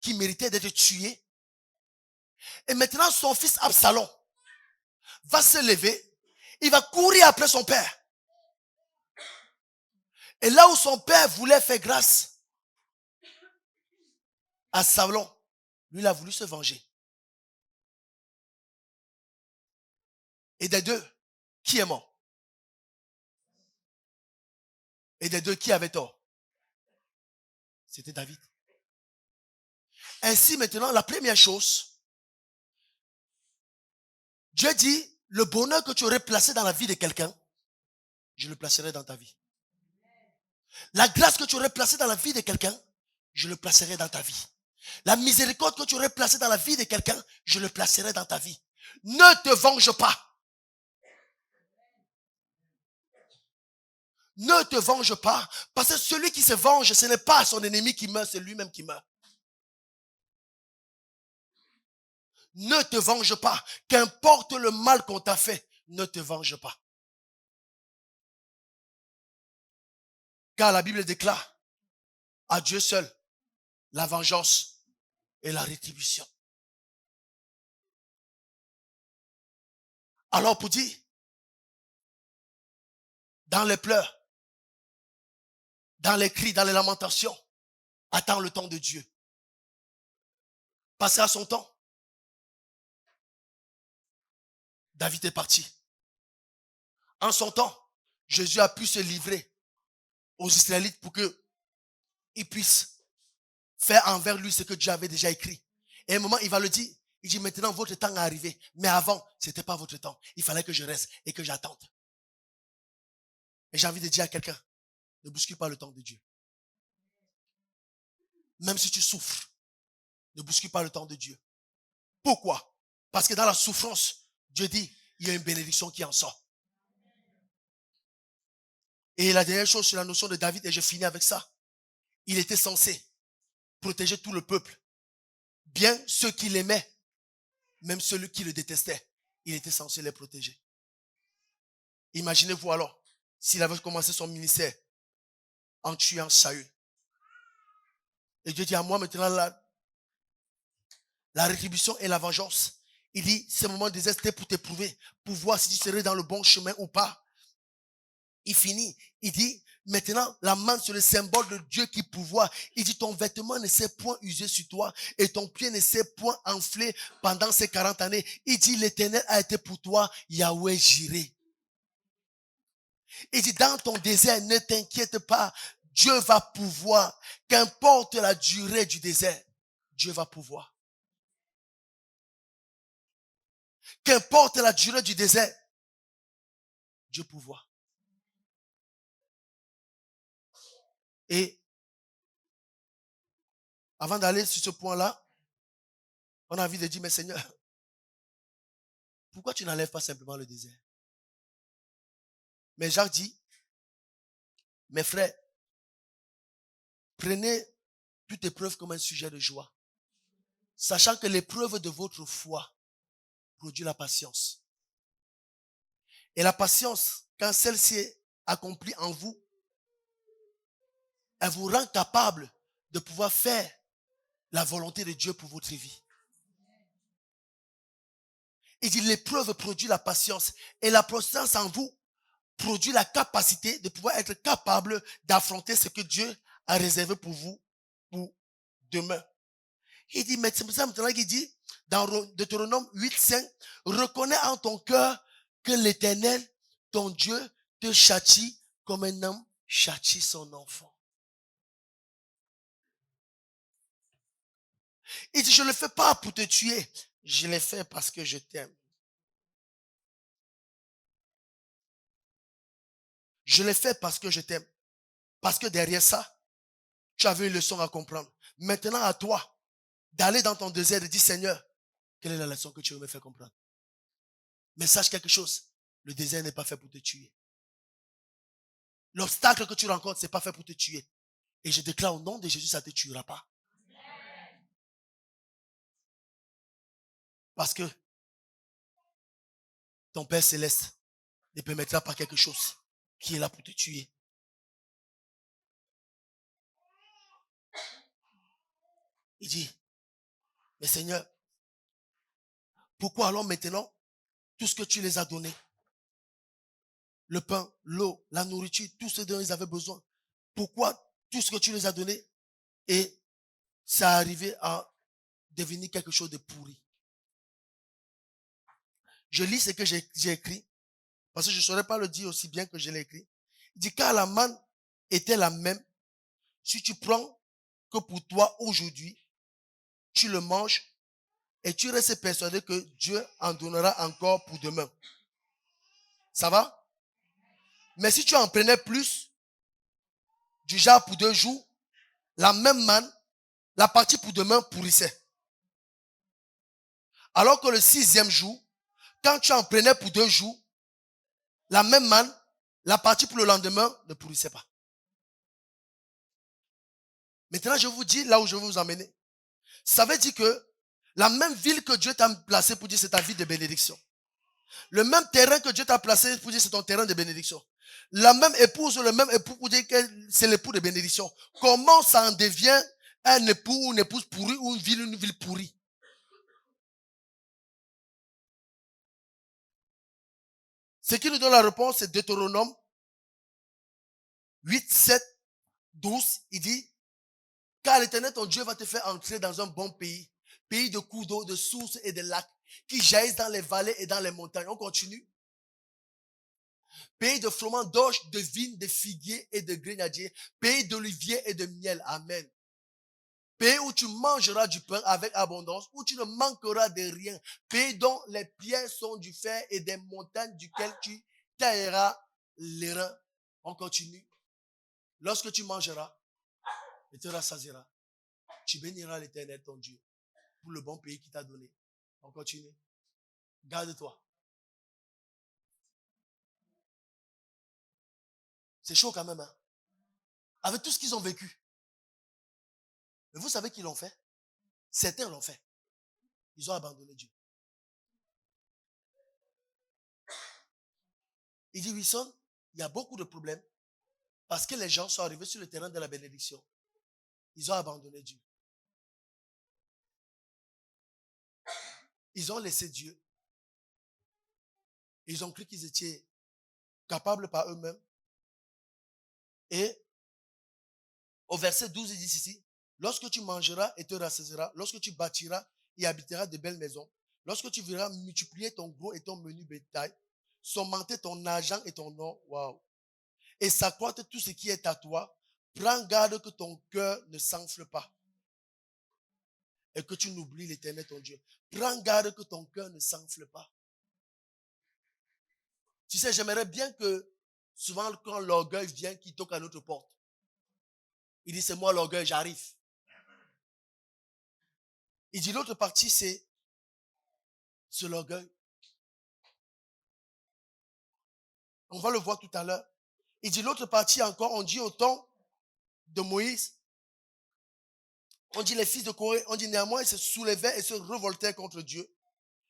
qui méritait d'être tué. Et maintenant son fils Absalom va se lever, il va courir après son père. Et là où son père voulait faire grâce à Absalom, lui il a voulu se venger. Et des deux, qui est mort? Et des deux, qui avait tort? C'était David. Ainsi maintenant, la première chose, Dieu dit, le bonheur que tu aurais placé dans la vie de quelqu'un, je le placerai dans ta vie. La grâce que tu aurais placée dans la vie de quelqu'un, je le placerai dans ta vie. La miséricorde que tu aurais placée dans la vie de quelqu'un, je le placerai dans ta vie. Ne te venge pas. Ne te venge pas. Parce que celui qui se venge, ce n'est pas son ennemi qui meurt, c'est lui-même qui meurt. Ne te venge pas. Qu'importe le mal qu'on t'a fait, ne te venge pas. Car la Bible déclare à Dieu seul la vengeance et la rétribution. Alors pour dire, dans les pleurs, dans les cris, dans les lamentations, attends le temps de Dieu. Passez à son temps. David est parti. En son temps, Jésus a pu se livrer aux Israélites pour qu'ils puissent faire envers lui ce que Dieu avait déjà écrit. Et à un moment, il va le dire. Il dit, maintenant, votre temps est arrivé. Mais avant, ce n'était pas votre temps. Il fallait que je reste et que j'attende. Et j'ai envie de dire à quelqu'un, ne bouscule pas le temps de Dieu. Même si tu souffres, ne bouscule pas le temps de Dieu. Pourquoi? Parce que dans la souffrance, Dieu dit, il y a une bénédiction qui en sort. Et la dernière chose sur la notion de David, et je finis avec ça. Il était censé protéger tout le peuple bien ceux qui l'aimaient, même ceux qui le détestaient, il était censé les protéger. Imaginez-vous alors, s'il avait commencé son ministère en tuant Saül. Et Dieu dit à moi maintenant, la rétribution et la vengeance. Il dit, ce moment de désert, c'était pour t'éprouver, pour voir si tu serais dans le bon chemin ou pas. Il finit, il dit, maintenant, la manne, c'est le symbole de Dieu qui pourvoit. Il dit, ton vêtement ne s'est point usé sur toi et ton pied ne s'est point enflé pendant ces 40 années. Il dit, l'Éternel a été pour toi, Yahweh Jireh. Il dit, dans ton désert, ne t'inquiète pas, Dieu va pouvoir. Qu'importe la durée du désert, Dieu va pouvoir. Qu'importe la durée du désert, Dieu pouvoir. Et avant d'aller sur ce point-là, on a envie de dire, mais Seigneur, pourquoi tu n'enlèves pas simplement le désert? Mais Jacques dit, mes frères, prenez toute épreuve comme un sujet de joie, sachant que l'épreuve de votre foi produit la patience. Et la patience, quand celle-ci est accomplie en vous, elle vous rend capable de pouvoir faire la volonté de Dieu pour votre vie. Il dit, l'épreuve produit la patience. Et la patience en vous produit la capacité de pouvoir être capable d'affronter ce que Dieu a réservé pour vous pour demain. Il dit, mais c'est pour ça maintenant qu'il dit, dans Deutéronome 8:5, reconnais en ton cœur que l'Éternel, ton Dieu, te châtie comme un homme châtie son enfant. Il dit, je ne le fais pas pour te tuer, je le fais parce que je t'aime. Je le fais parce que je t'aime. Parce que derrière ça, tu avais une leçon à comprendre. Maintenant, à toi d'aller dans ton désert et dire, Seigneur, quelle est la leçon que tu veux me faire comprendre? Mais sache quelque chose, le désert n'est pas fait pour te tuer. L'obstacle que tu rencontres, ce n'est pas fait pour te tuer. Et je déclare au nom de Jésus, ça ne te tuera pas. Parce que ton Père Céleste ne permettra pas quelque chose qui est là pour te tuer. Il dit, mais Seigneur, pourquoi alors maintenant, tout ce que tu les as donné, le pain, l'eau, la nourriture, tout ce dont ils avaient besoin, pourquoi tout ce que tu les as donné et ça est arrivé à devenir quelque chose de pourri? Je lis ce que j'ai écrit, parce que je ne saurais pas le dire aussi bien que je l'ai écrit. Il dit, car la manne était la même. Si tu prends que pour toi aujourd'hui, tu le manges et tu restes persuadé que Dieu en donnera encore pour demain. Ça va? Mais si tu en prenais plus, du genre pour 2 jours, la même manne, la partie pour demain pourrissait. Alors que le 6e jour, quand tu en prenais pour 2 jours, la même manne, la partie pour le lendemain ne pourrissait pas. Maintenant, je vous dis là où je veux vous emmener. Ça veut dire que la même ville que Dieu t'a placé pour dire c'est ta ville de bénédiction. Le même terrain que Dieu t'a placé pour dire c'est ton terrain de bénédiction. La même épouse, le même époux pour dire que c'est l'époux de bénédiction. Comment ça en devient un époux ou une épouse pourrie ou une ville pourrie? Ce qui nous donne la réponse, c'est Deutéronome 8, 7, 12. Il dit, car l'Éternel, ton Dieu, va te faire entrer dans un bon pays. Pays de cours d'eau, de sources et de lacs qui jaillissent dans les vallées et dans les montagnes. On continue. Pays de froment d'orge, de vignes, de figuiers et de grenadiers. Pays d'oliviers et de miel. Amen. Pays où tu mangeras du pain avec abondance, où tu ne manqueras de rien. Pays dont les pierres sont du fer et des montagnes duquel tu tailleras les reins. On continue. Lorsque tu mangeras et te rassasieras, tu béniras l'Éternel ton Dieu pour le bon pays qu'il t'a donné. On continue. Garde-toi. C'est chaud quand même, hein? Avec tout ce qu'ils ont vécu. Mais vous savez qu'ils l'ont fait? Certains l'ont fait. Ils ont abandonné Dieu. Il dit, Wilson, il y a beaucoup de problèmes parce que les gens sont arrivés sur le terrain de la bénédiction. Ils ont abandonné Dieu. Ils ont laissé Dieu. Ils ont cru qu'ils étaient capables par eux-mêmes. Et au verset 12, il dit ceci, lorsque tu mangeras et te rassasiras, lorsque tu bâtiras et habiteras de belles maisons, lorsque tu verras multiplier ton gros et ton menu bétail, s'augmenter ton argent et ton or, waouh, et s'accroître tout ce qui est à toi, prends garde que ton cœur ne s'enfle pas et que tu n'oublies l'Éternel ton Dieu. Prends garde que ton cœur ne s'enfle pas. Tu sais, j'aimerais bien que souvent quand l'orgueil vient, qu'il toque à notre porte, il dit, c'est moi l'orgueil, j'arrive. Il dit, l'autre partie, c'est l'orgueil. On va le voir tout à l'heure. Il dit, l'autre partie encore, on dit au temps de Moïse, on dit les fils de Corée, on dit néanmoins, ils se soulevaient et se révoltaient contre Dieu.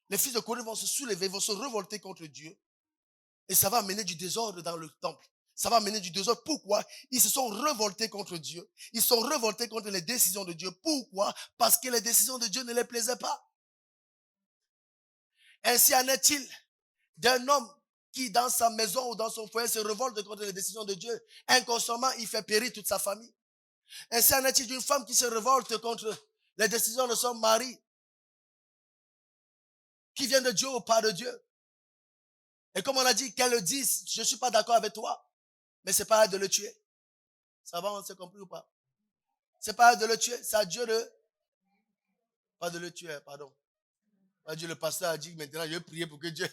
Les fils de Corée vont se soulever, vont se révolter contre Dieu. Et ça va amener du désordre dans le temple. Ça va amener du désordre. Pourquoi? Ils se sont révoltés contre Dieu. Ils sont révoltés contre les décisions de Dieu. Pourquoi? Parce que les décisions de Dieu ne les plaisaient pas. Ainsi en est-il d'un homme qui, dans sa maison ou dans son foyer, se révolte contre les décisions de Dieu. Inconsciemment, il fait périr toute sa famille. Ainsi en est-il d'une femme qui se révolte contre les décisions de son mari, qui vient de Dieu ou pas de Dieu. Et comme on a dit, qu'elle le dise, je ne suis pas d'accord avec toi, mais c'est pas à de le tuer. Ça va, on s'est compris ou pas? C'est pas à de le tuer, c'est à Dieu de... Pas de le tuer, pardon. Pas Dieu, le pasteur a dit, maintenant je vais prier pour que Dieu...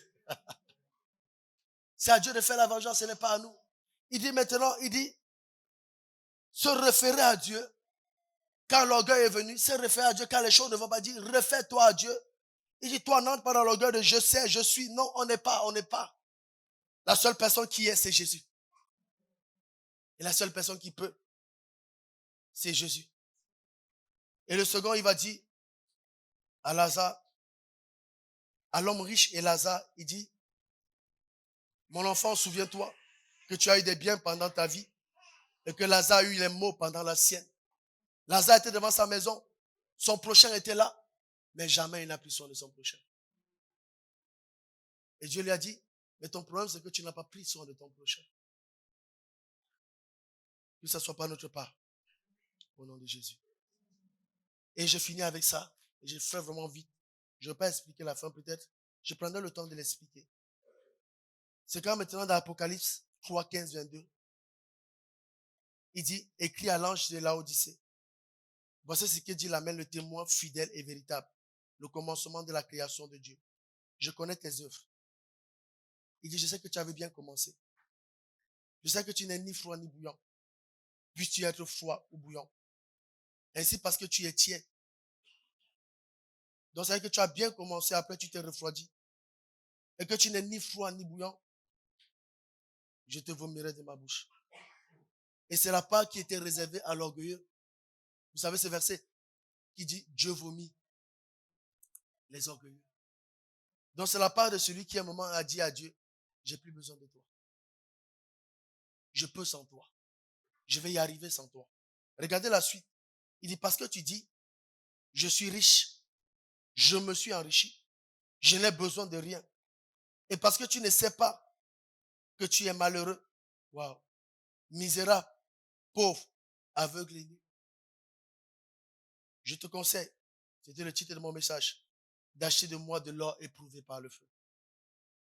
C'est à Dieu de faire la vengeance, ce n'est pas à nous. Il dit maintenant, il dit, se référer à Dieu, quand l'orgueil est venu, se référer à Dieu, quand les choses ne vont pas dire, réfère-toi à Dieu. Il dit, toi, n'entre pas dans l'orgueil de je sais, je suis. Non, on n'est pas, on n'est pas. La seule personne qui est, c'est Jésus. Et la seule personne qui peut, c'est Jésus. Et le second, il va dire à Lazare, à l'homme riche et Lazare, il dit, mon enfant, souviens-toi que tu as eu des biens pendant ta vie et que Lazare a eu les maux pendant la sienne. Lazare était devant sa maison, son prochain était là, mais jamais il n'a pris soin de son prochain. Et Dieu lui a dit, mais ton problème c'est que tu n'as pas pris soin de ton prochain. Que ça ne soit pas notre part, au nom de Jésus. Et je finis avec ça, et je fais vraiment vite. Je ne vais pas expliquer la fin peut-être, je prendrai le temps de l'expliquer. C'est quand maintenant dans l'Apocalypse 3, 15, 22, il dit, écrit à l'ange de Laodicée. Voici ce que dit l'Amen, le témoin fidèle et véritable, le commencement de la création de Dieu. Je connais tes œuvres. Il dit, je sais que tu avais bien commencé. Je sais que tu n'es ni froid ni bouillant. Puisses-tu être froid ou bouillant. Ainsi parce que tu es tiède. Donc c'est vrai que tu as bien commencé, après tu t'es refroidi. Et que tu n'es ni froid ni bouillant. Je te vomirai de ma bouche. Et c'est la part qui était réservée à l'orgueilleux. Vous savez ce verset qui dit, Dieu vomit les orgueilleux. Donc c'est la part de celui qui à un moment a dit à Dieu, j'ai plus besoin de toi. Je peux sans toi. Je vais y arriver sans toi. Regardez la suite. Il dit, parce que tu dis, je suis riche, je me suis enrichi, je n'ai besoin de rien. Et parce que tu ne sais pas que tu es malheureux, waouh, misérable, pauvre, aveugle et nu. Je te conseille, c'était le titre de mon message, d'acheter de moi de l'or éprouvé par le feu,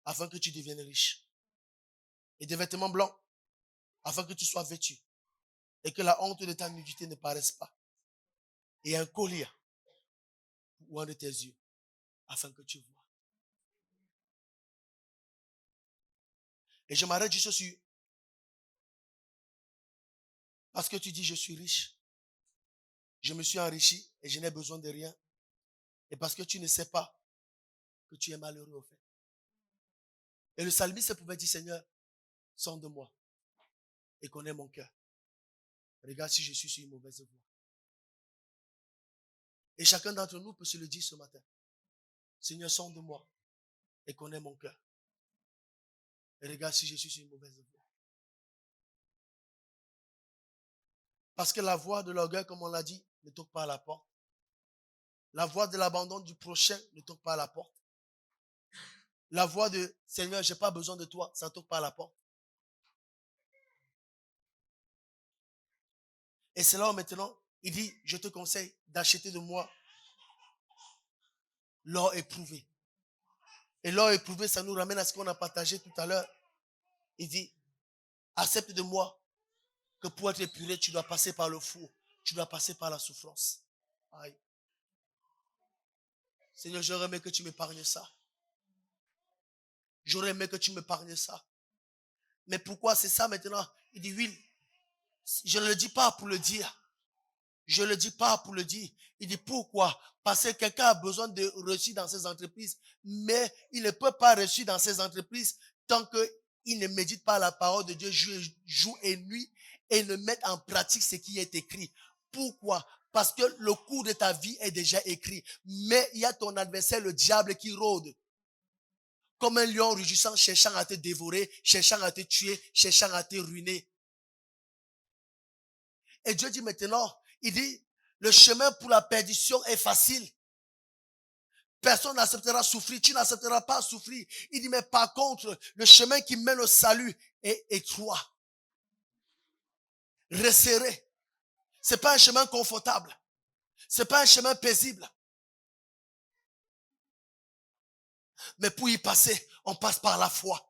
afin que tu deviennes riche. Et des vêtements blancs, afin que tu sois vêtu, et que la honte de ta nudité ne paraisse pas. Et un collier ou un de tes yeux, afin que tu vois. Et je m'arrête juste sur, parce que tu dis je suis riche, je me suis enrichi et je n'ai besoin de rien. Et parce que tu ne sais pas que tu es malheureux au fait. Et le psalmiste pouvait dire, Seigneur, sonde-moi et connais mon cœur. Regarde si je suis sur une mauvaise voie. Et chacun d'entre nous peut se le dire ce matin. Seigneur, sonde-moi et connais mon cœur. Et regarde si je suis sur une mauvaise voie. Parce que la voix de l'orgueil, comme on l'a dit, ne toque pas à la porte. La voix de l'abandon du prochain ne toque pas à la porte. La voix de Seigneur, je n'ai pas besoin de toi, ça ne toque pas à la porte. Et c'est là où maintenant, il dit, je te conseille d'acheter de moi l'or éprouvé. Et l'or éprouvé, ça nous ramène à ce qu'on a partagé tout à l'heure. Il dit, accepte de moi que pour être épuré, tu dois passer par le four. Tu dois passer par la souffrance. Aïe. Seigneur, j'aurais aimé que tu m'épargnes ça. J'aurais aimé que tu m'épargnes ça. Mais pourquoi c'est ça maintenant? Il dit, oui, je ne le dis pas pour le dire. Je ne le dis pas pour le dire. Il dit pourquoi? Parce que quelqu'un a besoin de réussir dans ses entreprises, mais il ne peut pas réussir dans ses entreprises tant qu'il ne médite pas la parole de Dieu jour et nuit et ne met en pratique ce qui est écrit. Pourquoi? Parce que le cours de ta vie est déjà écrit. Mais il y a ton adversaire, le diable, qui rôde. Comme un lion rugissant, cherchant à te dévorer, cherchant à te tuer, cherchant à te ruiner. Et Dieu dit maintenant, il dit, le chemin pour la perdition est facile. Personne n'acceptera souffrir, tu n'accepteras pas souffrir. Il dit, mais par contre, le chemin qui mène au salut est étroit, resserré. C'est pas un chemin confortable. C'est pas un chemin paisible. Mais pour y passer, on passe par la foi.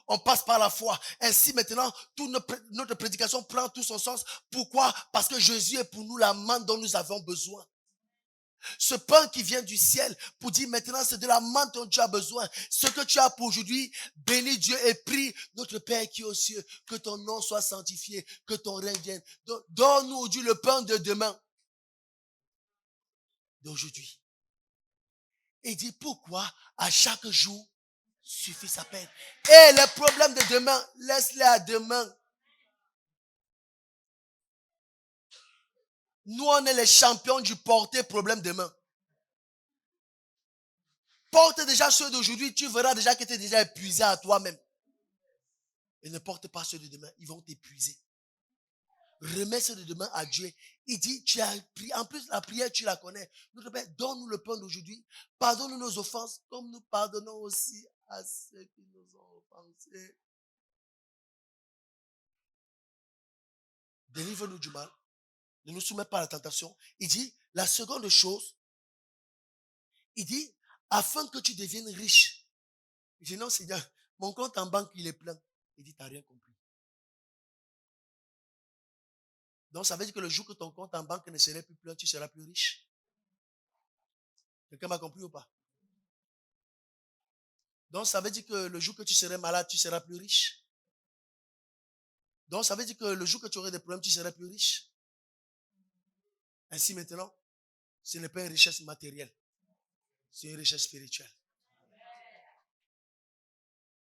On passe par la foi. Ainsi maintenant, toute notre prédication prend tout son sens. Pourquoi? Parce que Jésus est pour nous la manne dont nous avons besoin. Ce pain qui vient du ciel pour dire maintenant c'est de la manne dont tu as besoin. Ce que tu as pour aujourd'hui, bénis Dieu et prie notre Père qui est aux cieux. Que ton nom soit sanctifié, que ton règne vienne. Donne-nous aujourd'hui le pain de demain. D'aujourd'hui. Et dit pourquoi à chaque jour suffit sa peine. Et les problèmes de demain, laisse-les à demain. Nous, on est les champions du porter problème demain. Porte déjà ceux d'aujourd'hui, tu verras déjà que tu es déjà épuisé à toi-même. Et ne porte pas ceux de demain, ils vont t'épuiser. Remets ceux de demain à Dieu. Il dit, tu as prié. En plus, la prière, tu la connais. Notre Père, donne-nous le pain d'aujourd'hui. Pardonne-nous nos offenses, comme nous pardonnons aussi à ceux qui nous ont offensés. Délivre-nous du mal. Ne nous soumets pas à la tentation. Il dit, la seconde chose, il dit, afin que tu deviennes riche. Il dit, non Seigneur, mon compte en banque, il est plein. Il dit, tu n'as rien compris. Donc, ça veut dire que le jour que ton compte en banque ne serait plus plein, tu seras plus riche. Quelqu'un m'a compris ou pas? Donc, ça veut dire que le jour que tu serais malade, tu seras plus riche. Donc, ça veut dire que le jour que tu aurais des problèmes, tu serais plus riche. Ainsi, maintenant, ce n'est pas une richesse matérielle. C'est une richesse spirituelle.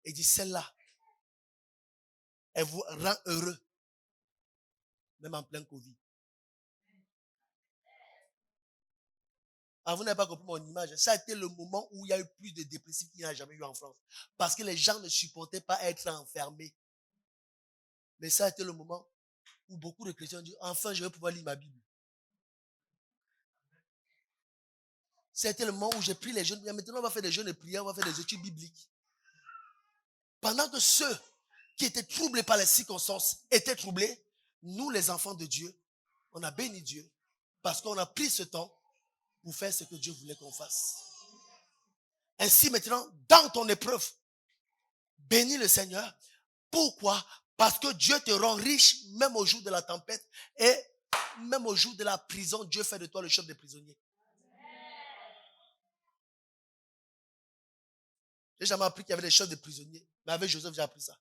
Et dit, celle-là, elle vous rend heureux. Même en plein Covid. Ah, vous n'avez pas compris mon image. Ça a été le moment où il y a eu plus de dépressifs qu'il n'y a jamais eu en France. Parce que les gens ne supportaient pas être enfermés. Mais ça a été le moment où beaucoup de chrétiens disent, enfin, je vais pouvoir lire ma Bible. C'était le moment où j'ai pris les jeunes. Maintenant, on va faire des jeûnes de prière, on va faire des études bibliques. Pendant que ceux qui étaient troublés par les circonstances étaient troublés, nous, les enfants de Dieu, on a béni Dieu parce qu'on a pris ce temps pour faire ce que Dieu voulait qu'on fasse. Ainsi, maintenant, dans ton épreuve, bénis le Seigneur. Pourquoi? Parce que Dieu te rend riche même au jour de la tempête et même au jour de la prison, Dieu fait de toi le chef des prisonniers. J'ai jamais appris qu'il y avait des chefs de prisonniers, mais avec Joseph, j'ai appris ça.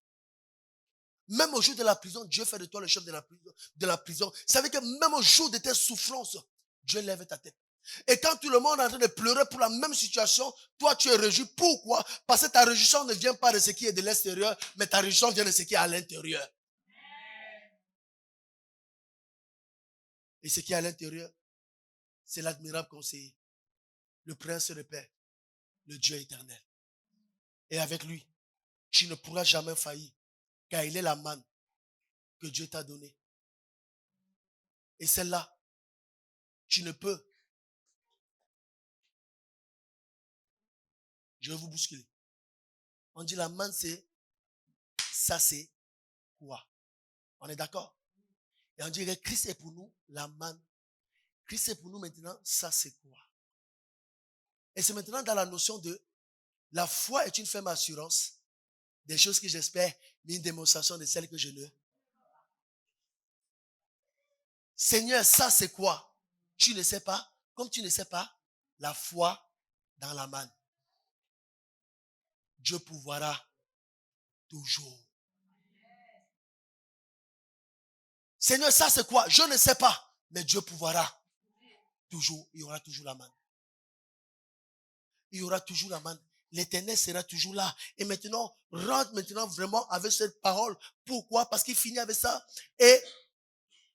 Même au jour de la prison, Dieu fait de toi le chef de la prison. Ça veut dire que même au jour de tes souffrances, Dieu lève ta tête. Et quand tout le monde est en train de pleurer pour la même situation, toi tu es réjoui. Pourquoi? Parce que ta réjouissance ne vient pas de ce qui est de l'extérieur, mais ta réjouissance vient de ce qui est à l'intérieur. Et ce qui est à l'intérieur, c'est l'admirable conseiller, le prince de paix, le Dieu éternel. Et avec lui, tu ne pourras jamais faillir, car il est la manne que Dieu t'a donnée. Et celle-là, tu ne peux. Je vais vous bousculer. On dit la manne, ça c'est quoi? On est d'accord? Et on dirait Christ est pour nous la manne. Christ est pour nous maintenant, ça c'est quoi? Et c'est maintenant dans la notion de la foi est une ferme assurance des choses que j'espère, mais une démonstration de celles que je ne. Seigneur, ça c'est quoi? Tu ne sais pas? Comme tu ne sais pas, la foi dans la manne. Dieu pourvoira toujours. Seigneur, ça c'est quoi? Je ne sais pas, mais Dieu pourvoira toujours. Il y aura toujours la manne. Il y aura toujours la manne. L'Éternel sera toujours là. Et maintenant, rentre maintenant vraiment avec cette parole. Pourquoi? Parce qu'il finit avec ça. Et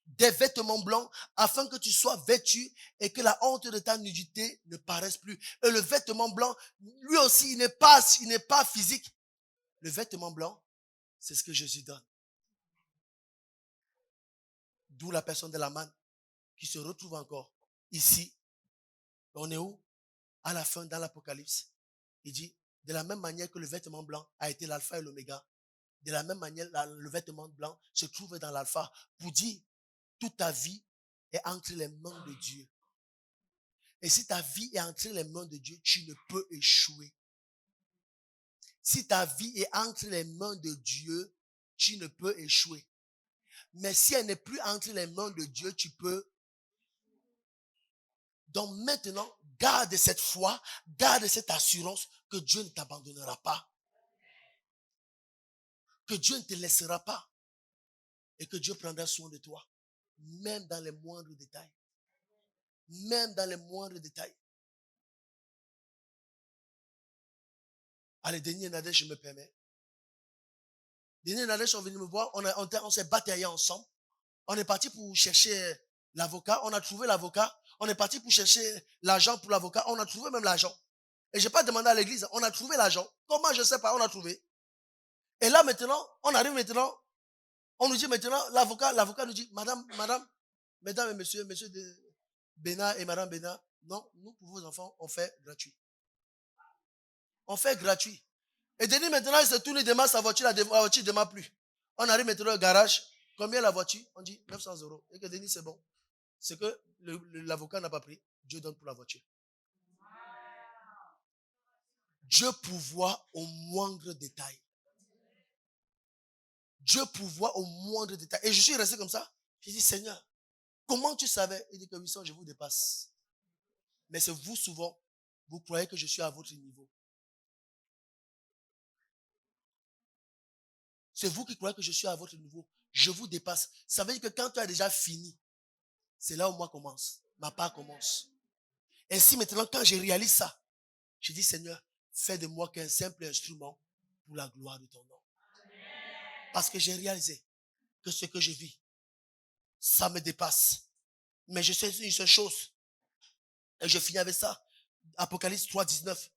des vêtements blancs, afin que tu sois vêtu et que la honte de ta nudité ne paraisse plus. Et le vêtement blanc, lui aussi, il n'est pas physique. Le vêtement blanc, c'est ce que Jésus donne. D'où la personne de la manne qui se retrouve encore ici. On est où? À la fin, dans l'Apocalypse. Il dit, de la même manière que le vêtement blanc a été l'alpha et l'oméga, de la même manière, le vêtement blanc se trouve dans l'alpha pour dire, toute ta vie est entre les mains de Dieu. Et si ta vie est entre les mains de Dieu, tu ne peux échouer. Si ta vie est entre les mains de Dieu, tu ne peux échouer. Mais si elle n'est plus entre les mains de Dieu, tu peux. Donc maintenant, garde cette foi, garde cette assurance que Dieu ne t'abandonnera pas. Que Dieu ne te laissera pas. Et que Dieu prendra soin de toi. Même dans les moindres détails. Même dans les moindres détails. Allez, Denis et Nadège, je me permets. Denis et Nadège sont venus me voir, on s'est bataillé ensemble. On est parti pour chercher l'avocat, on a trouvé l'avocat. On est parti pour chercher l'argent pour l'avocat, on a trouvé même l'argent. Et je n'ai pas demandé à l'église, on a trouvé l'argent. Comment, je ne sais pas, on a trouvé. Et là maintenant, on arrive maintenant, on nous dit maintenant, l'avocat nous dit, mesdames et messieurs de Bénin et madame Bénin, non, nous pour vos enfants, on fait gratuit. On fait gratuit. Et Denis maintenant, il se tourne, il démarre sa voiture, la voiture ne démarre plus. On arrive maintenant au garage, combien la voiture? On dit 900 €. Et que Denis, c'est bon. C'est que l'avocat n'a pas pris, Dieu donne pour la voiture. Dieu pourvoit au moindre détail. Dieu pourvoit au moindre détail. Et je suis resté comme ça. J'ai dit, Seigneur, comment tu savais? Il dit que 800, je vous dépasse. Mais c'est vous souvent, vous croyez que je suis à votre niveau. C'est vous qui croyez que je suis à votre niveau. Je vous dépasse. Ça veut dire que quand tu as déjà fini, c'est là où moi commence. Ma part commence. Ainsi maintenant, quand je réalise ça, je dis, Seigneur, fais de moi qu'un simple instrument pour la gloire de ton nom. Parce que j'ai réalisé que ce que je vis, ça me dépasse. Mais je sais une seule chose. Et je finis avec ça. Apocalypse 3, 19.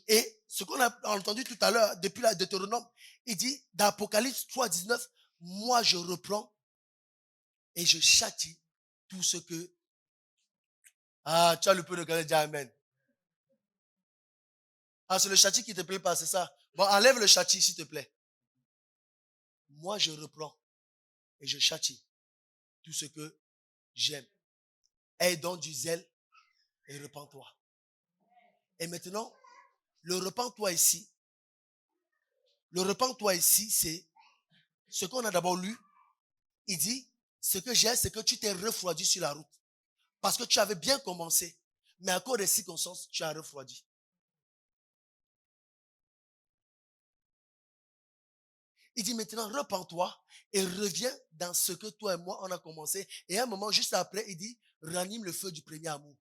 Et ce qu'on a entendu tout à l'heure, depuis la Deutéronome, il dit, dans Apocalypse 3, 19, moi je reprends et je châtie tout ce que. Ah, tu as le peu de cœur de dire Amen. Ah, c'est le châti qui te plaît pas, c'est ça. Bon, enlève le châti, s'il te plaît. Moi, je reprends et je châtie tout ce que j'aime. Aie donc du zèle et repens-toi. Et maintenant, le repens-toi ici, c'est ce qu'on a d'abord lu. Il dit, ce que j'ai, c'est que tu t'es refroidi sur la route. Parce que tu avais bien commencé, mais à cause des circonstances, tu as refroidi. Il dit maintenant, repens-toi et reviens dans ce que toi et moi, on a commencé. Et à un moment, juste après, il dit, ranime le feu du premier amour.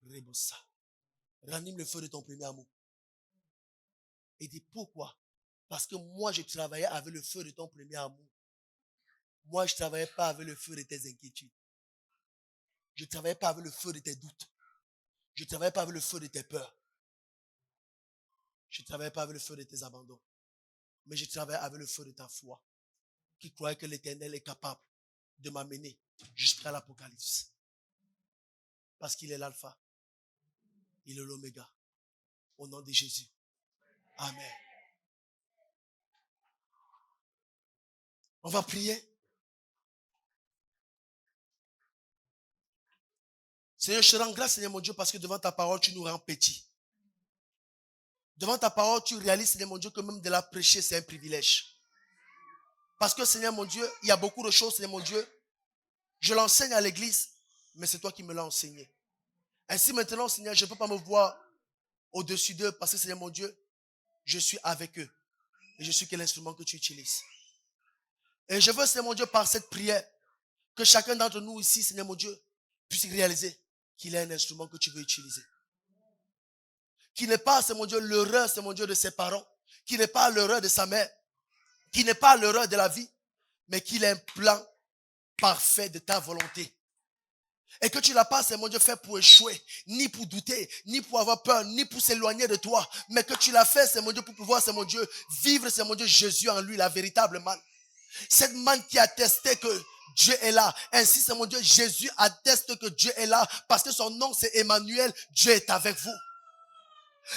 Reboussa. Ranime le feu de ton premier amour. Il dit, pourquoi? Parce que moi, je travaillais avec le feu de ton premier amour. Moi, je ne travaillais pas avec le feu de tes inquiétudes. Je ne travaille pas avec le feu de tes doutes. Je ne travaille pas avec le feu de tes peurs. Je ne travaille pas avec le feu de tes abandons. Mais je travaille avec le feu de ta foi. Qui croit que l'Éternel est capable de m'amener jusqu'à l'Apocalypse. Parce qu'il est l'alpha. Il est l'oméga. Au nom de Jésus. Amen. On va prier. Seigneur, je te rends grâce, Seigneur mon Dieu, parce que devant ta parole, tu nous rends petits. Devant ta parole, tu réalises, Seigneur mon Dieu, que même de la prêcher, c'est un privilège. Parce que, Seigneur mon Dieu, il y a beaucoup de choses, Seigneur mon Dieu. Je l'enseigne à l'église, mais c'est toi qui me l'as enseigné. Ainsi maintenant, Seigneur, je ne peux pas me voir au-dessus d'eux parce que, Seigneur mon Dieu, je suis avec eux. Et je suis que l'instrument que tu utilises. Et je veux, Seigneur mon Dieu, par cette prière, que chacun d'entre nous ici, Seigneur mon Dieu, puisse réaliser qu'il est un instrument que tu veux utiliser. Qui n'est pas, Seigneur mon Dieu, l'erreur, Seigneur mon Dieu, de ses parents. Qui n'est pas l'erreur de sa mère. Qui n'est pas l'erreur de la vie. Mais qu'il ait un plan parfait de ta volonté. Et que tu ne l'as pas, Seigneur mon Dieu, fait pour échouer, ni pour douter, ni pour avoir peur, ni pour s'éloigner de toi. Mais que tu l'as fait, Seigneur mon Dieu, pour pouvoir, Seigneur mon Dieu, vivre, Seigneur mon Dieu, Jésus en lui, la véritable manne. Cette manne qui attestait que Dieu est là. Ainsi, Seigneur mon Dieu, Jésus atteste que Dieu est là. Parce que son nom, c'est Emmanuel. Dieu est avec vous.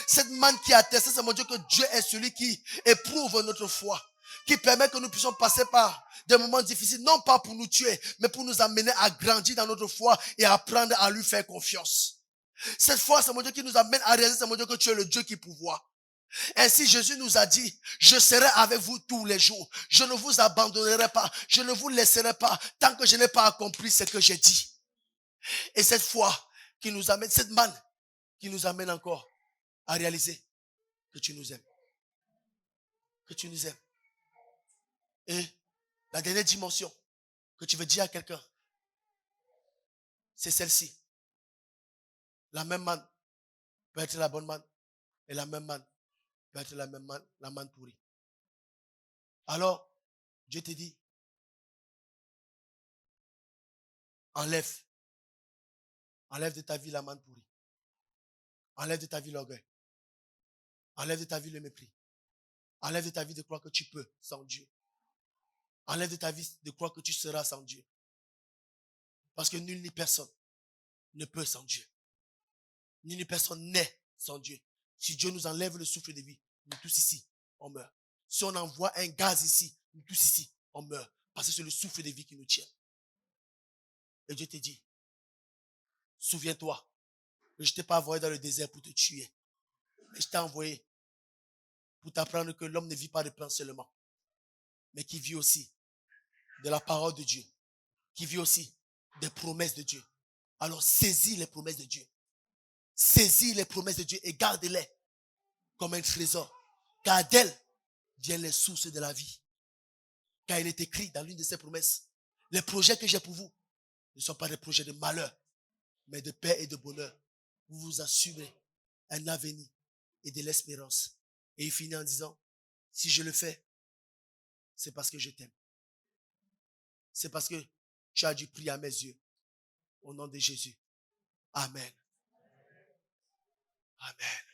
Cette manne qui atteste, Seigneur mon Dieu, que Dieu est celui qui éprouve notre foi. Qui permet que nous puissions passer par des moments difficiles, non pas pour nous tuer, mais pour nous amener à grandir dans notre foi et à apprendre à lui faire confiance. Cette foi, c'est mon Dieu qui nous amène à réaliser, c'est mon Dieu, que tu es le Dieu qui pourvoit. Ainsi, Jésus nous a dit, je serai avec vous tous les jours. Je ne vous abandonnerai pas. Je ne vous laisserai pas tant que je n'ai pas accompli ce que j'ai dit. Et cette foi qui nous amène, cette manne qui nous amène encore à réaliser que tu nous aimes. Que tu nous aimes. Et la dernière dimension que tu veux dire à quelqu'un, c'est celle-ci. La même manne peut être la bonne manne et la même manne peut être la même manne, la manne pourrie. Alors, Dieu te dit, enlève de ta vie la manne pourrie. Enlève de ta vie l'orgueil. Enlève de ta vie le mépris. Enlève de ta vie de croire que tu peux sans Dieu. Enlève de ta vie de croire que tu seras sans Dieu. Parce que nul ni personne ne peut sans Dieu. Nul ni personne n'est sans Dieu. Si Dieu nous enlève le souffle de vie, nous tous ici, on meurt. Si on envoie un gaz ici, nous tous ici, on meurt. Parce que c'est le souffle de vie qui nous tient. Et Dieu te dit, souviens-toi que je ne t'ai pas envoyé dans le désert pour te tuer. Mais je t'ai envoyé pour t'apprendre que l'homme ne vit pas de pain seulement, mais qui vit aussi de la parole de Dieu, qui vit aussi des promesses de Dieu. Alors saisis les promesses de Dieu. Saisis les promesses de Dieu et garde-les comme un trésor. Car d'elles viennent les sources de la vie. Car il est écrit dans l'une de ces promesses, les projets que j'ai pour vous ne sont pas des projets de malheur, mais de paix et de bonheur. Vous vous assurez un avenir et de l'espérance. Et il finit en disant, si je le fais, c'est parce que je t'aime. C'est parce que tu as dû prier à mes yeux. Au nom de Jésus. Amen. Amen.